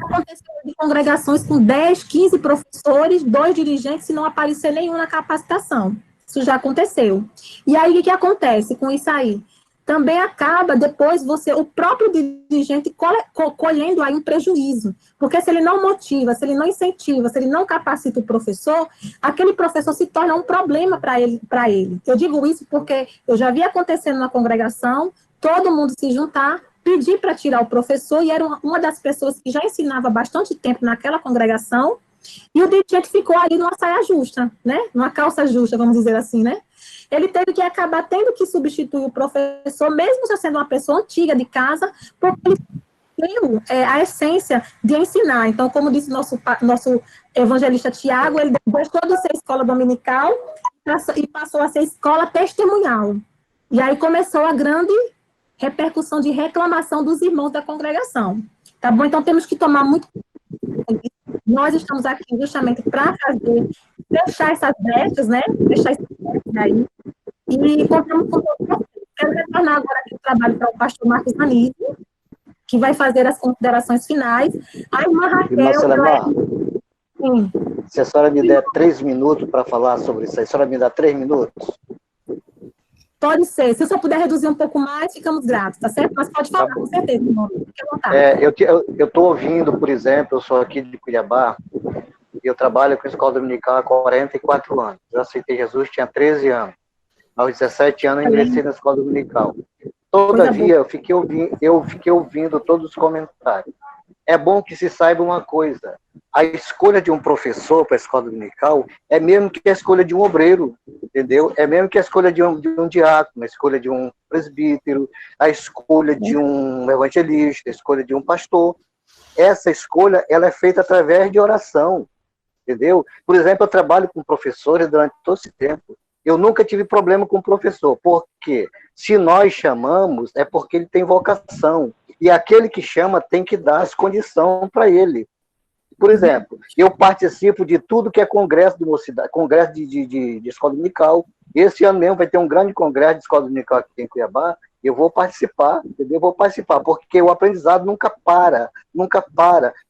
Aconteceu de congregações com 10, 15 professores, 2 dirigentes, e não aparecer nenhum na capacitação. Isso já aconteceu. E aí, o que acontece com isso aí? Também acaba, depois, o próprio dirigente colhendo aí um prejuízo. Porque se ele não motiva, se ele não incentiva, se ele não capacita o professor, aquele professor se torna um problema para ele. Eu digo isso porque eu já vi acontecendo na congregação, todo mundo se juntar, pedir para tirar o professor, e era uma das pessoas que já ensinava bastante tempo naquela congregação, e o dirigente ficou ali numa saia justa, né? Numa calça justa, vamos dizer assim, né? Ele teve que acabar tendo que substituir o professor, mesmo já sendo uma pessoa antiga de casa, porque ele tem a essência de ensinar. Então, como disse nosso evangelista Tiago, ele deixou de ser escola dominical e passou a ser escola testemunhal. E aí começou a grande repercussão de reclamação dos irmãos da congregação. Tá bom? Então, temos que tomar muito cuidado. Nós estamos aqui justamente para fechar essas brechas, né? Fechar essas brechas aí. E contamos com todos vocês. Quero retornar agora aqui o trabalho para o pastor Marcos Anísio, que vai fazer as considerações finais. A irmã Raquel... Sim. Se a senhora me der 3 minutos para falar sobre isso, a senhora me dá 3 minutos? Pode ser. Se eu só puder reduzir um pouco mais, ficamos gratos, tá certo? Mas pode falar, com certeza, irmão. Fique à vontade. Eu estou ouvindo, por exemplo, eu sou aqui de Cuiabá, e eu trabalho com a escola dominical há 44 anos. Eu aceitei Jesus, tinha 13 anos. Aos 17 anos, eu ingressei na escola dominical. Todavia, eu fiquei ouvindo todos os comentários. É bom que se saiba uma coisa. A escolha de um professor para a escola dominical é mesmo que a escolha de um obreiro, entendeu? É mesmo que a escolha de um diácono, a escolha de um presbítero, a escolha de um evangelista, a escolha de um pastor. Essa escolha, ela é feita através de oração, entendeu? Por exemplo, eu trabalho com professores durante todo esse tempo. Eu nunca tive problema com o professor, porque se nós chamamos, é porque ele tem vocação. E aquele que chama tem que dar as condições para ele. Por exemplo, eu participo de tudo que é congresso de mocidade, congresso de escola dominical. Esse ano mesmo vai ter um grande congresso de escola dominical aqui em Cuiabá. Eu vou participar, entendeu? Eu vou participar, porque o aprendizado nunca para.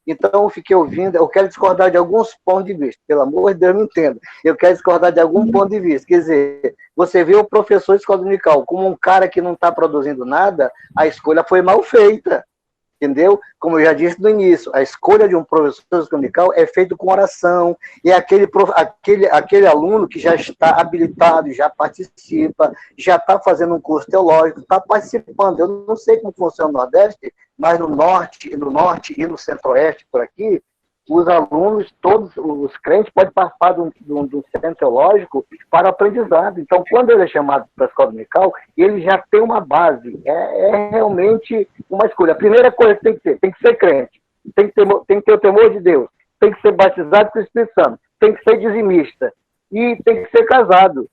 Então, eu fiquei ouvindo, eu quero discordar de alguns pontos de vista. Pelo amor de Deus, me entenda. Eu quero discordar de algum ponto de vista. Quer dizer, você vê o professor de escola dominical como um cara que não está produzindo nada, a escolha foi mal feita. Entendeu? Como eu já disse no início, a escolha de um professor dominical é feita com oração, e aquele aluno que já está habilitado, já participa, já está fazendo um curso teológico, está participando. Eu não sei como funciona no Nordeste, mas no Norte e no Centro-Oeste, por aqui, os alunos, todos os crentes, podem participar de um centro teológico para aprendizado. Então, quando ele é chamado para a escola dominical, ele já tem uma base. É realmente uma escolha. A primeira coisa que tem que ser crente, tem que ter o temor de Deus, tem que ser batizado com o Espírito Santo, tem que ser dizimista e tem que ser casado.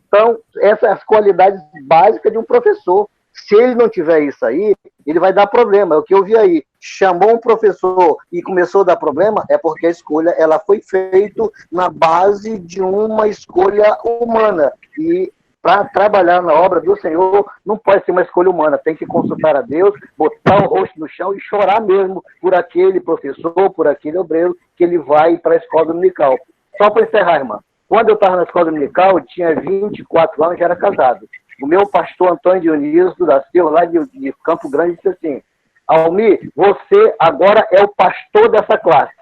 Então, essas são as qualidades básicas de um professor. Se ele não tiver isso aí, ele vai dar problema. É o que eu vi aí. Chamou um professor e começou a dar problema, é porque a escolha ela foi feita na base de uma escolha humana. E para trabalhar na obra do Senhor, não pode ser uma escolha humana. Tem que consultar a Deus, botar o rosto no chão e chorar mesmo por aquele professor, por aquele obreiro, que ele vai para a escola dominical. Só para encerrar, irmã. Quando eu estava na escola dominical, eu tinha 24 anos e já era casado. O meu pastor Antônio Dionísio da Silva, lá de Campo Grande, disse assim: Almir, você agora é o pastor dessa classe.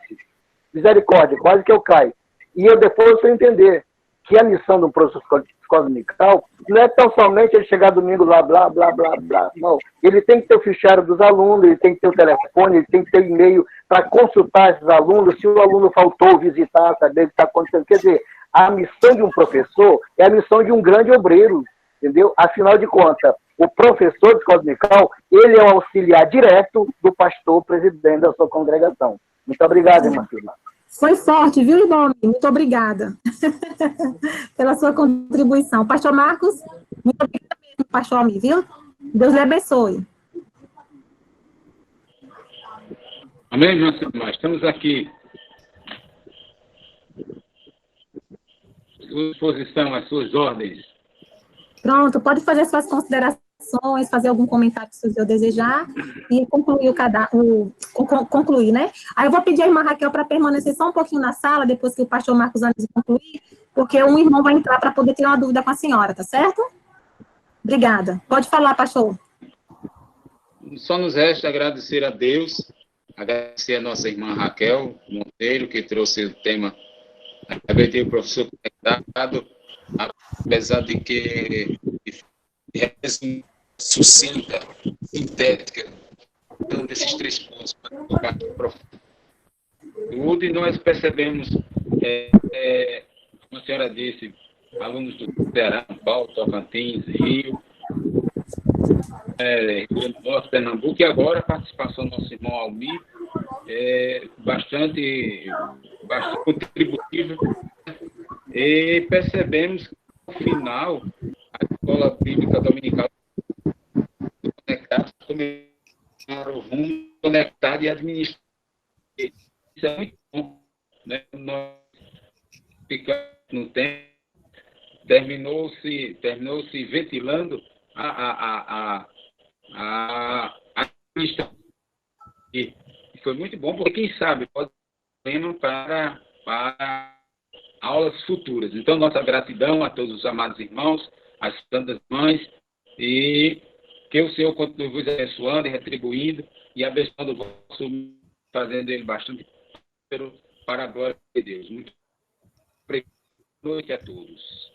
Misericórdia, quase que eu caio. E eu depois fui entender que a missão do professor de escola dominical não é tão somente ele chegar domingo lá, blá, blá, blá, blá. Não. Ele tem que ter o fichário dos alunos, ele tem que ter o telefone, ele tem que ter e-mail para consultar esses alunos, se o aluno faltou, visitar, saber o que está acontecendo. Quer dizer, a missão de um professor é a missão de um grande obreiro. Entendeu? Afinal de contas, o professor de escola dominical, ele é o auxiliar direto do pastor presidente da sua congregação. Muito obrigado, irmã Silvana. Foi forte, viu, irmão? Muito obrigada pela sua contribuição. Pastor Marcos, muito obrigada mesmo, pastor Almir, viu? Deus lhe abençoe. Amém, irmã Silvana? Estamos aqui. Sua exposição, as suas ordens. Pronto, pode fazer suas considerações, fazer algum comentário se o senhor desejar e concluir concluir, né? Aí eu vou pedir à irmã Raquel para permanecer só um pouquinho na sala, depois que o pastor Marcos Anísio concluir, porque um irmão vai entrar para poder ter uma dúvida com a senhora, tá certo? Obrigada. Pode falar, pastor. Só nos resta agradecer a Deus, agradecer a nossa irmã Raquel Monteiro, que trouxe o tema, agradecer o professor conectado, apesar de que é sucinta, sintética, então desses 3 pontos para tocar profundo, e nós percebemos, como a senhora disse, alunos do Ceará, Paulo, Tocantins, Rio, Rio Grande do Norte, Pernambuco, e agora a participação do nosso irmão Almir bastante contributiva. E percebemos que, no final, a escola bíblica dominical conectada, começaram o rumo conectado e administrado. Isso é muito bom, né? Nós ficamos no tempo, terminou-se ventilando a administração. E foi muito bom, porque, quem sabe, pode ser um tema para aulas futuras. Então, nossa gratidão a todos os amados irmãos, às santas mães, e que o Senhor continue vos abençoando e retribuindo e abençoando o vosso, fazendo ele bastante para a glória de Deus. Muito boa noite a todos.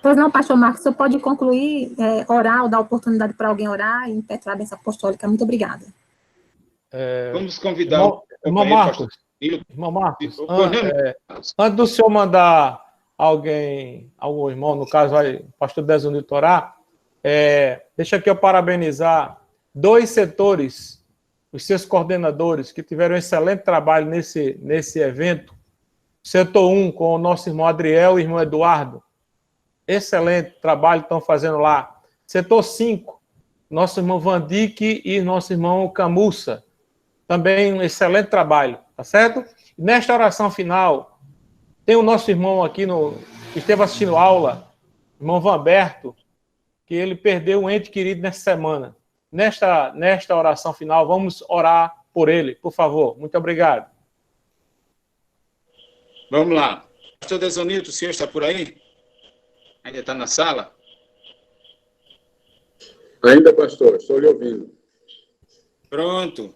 Pois não, pastor Marcos, o senhor pode concluir, orar ou dar oportunidade para alguém orar e impetrar a bênção apostólica. Muito obrigada. Vamos convidar irmão Marcos, antes do senhor mandar algum irmão, no caso aí, o pastor Dezonil Torá, deixa aqui eu parabenizar 2 setores, os seus coordenadores, que tiveram um excelente trabalho nesse evento. Setor 1, com o nosso irmão Adriel e irmão Eduardo, excelente trabalho estão fazendo lá. Setor 5, nosso irmão Vandique e nosso irmão Camussa, também um excelente trabalho, tá certo? E nesta oração final, tem o nosso irmão aqui que esteve assistindo aula, irmão Vanberto, que ele perdeu um ente querido nessa semana. Nesta oração final, vamos orar por ele, por favor. Muito obrigado. Vamos lá. Pastor Desonilto, o senhor está por aí? Ainda está na sala? Ainda, pastor, estou lhe ouvindo. Pronto.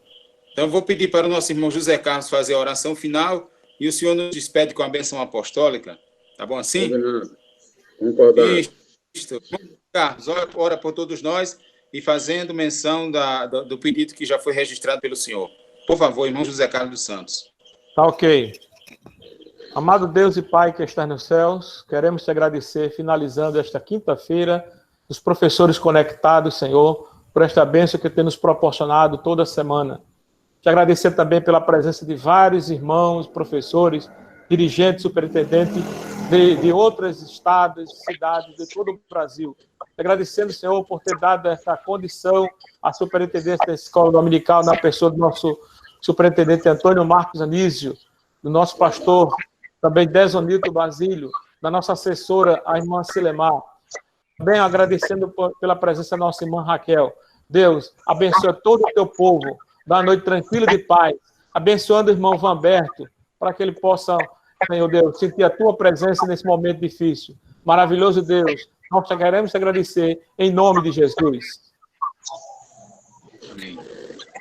Então, eu vou pedir para o nosso irmão José Carlos fazer a oração final e o senhor nos despede com a bênção apostólica. Tá bom assim? Concordado. Isso. Carlos, ora por todos nós e fazendo menção do pedido que já foi registrado pelo senhor. Por favor, irmão José Carlos dos Santos. Tá ok. Amado Deus e Pai que está nos céus, queremos te agradecer, finalizando esta quinta-feira, os professores conectados, Senhor, por esta bênção que tem nos proporcionado toda semana. Te agradecer também pela presença de vários irmãos, professores, dirigentes, superintendentes de outros estados, cidades de todo o Brasil. Agradecendo, Senhor, por ter dado essa condição à superintendência da escola dominical, na pessoa do nosso superintendente Antônio Marcos Anísio, do nosso pastor, também Desonilton Basílio, da nossa assessora, a irmã Silemar. Também agradecendo pela presença da nossa irmã Raquel. Deus, abençoa todo o teu povo, dá uma noite tranquila de paz, abençoando o irmão Vanberto, para que ele possa, Senhor Deus, sentir a tua presença nesse momento difícil. Maravilhoso Deus, nós queremos te agradecer em nome de Jesus. Amém.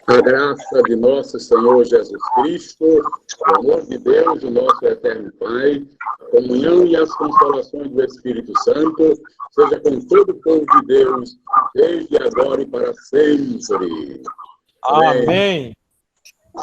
A graça de nosso Senhor Jesus Cristo, o amor de Deus, o nosso eterno Pai, a comunhão e as consolações do Espírito Santo, seja com todo o povo de Deus, desde agora e para sempre. Amém.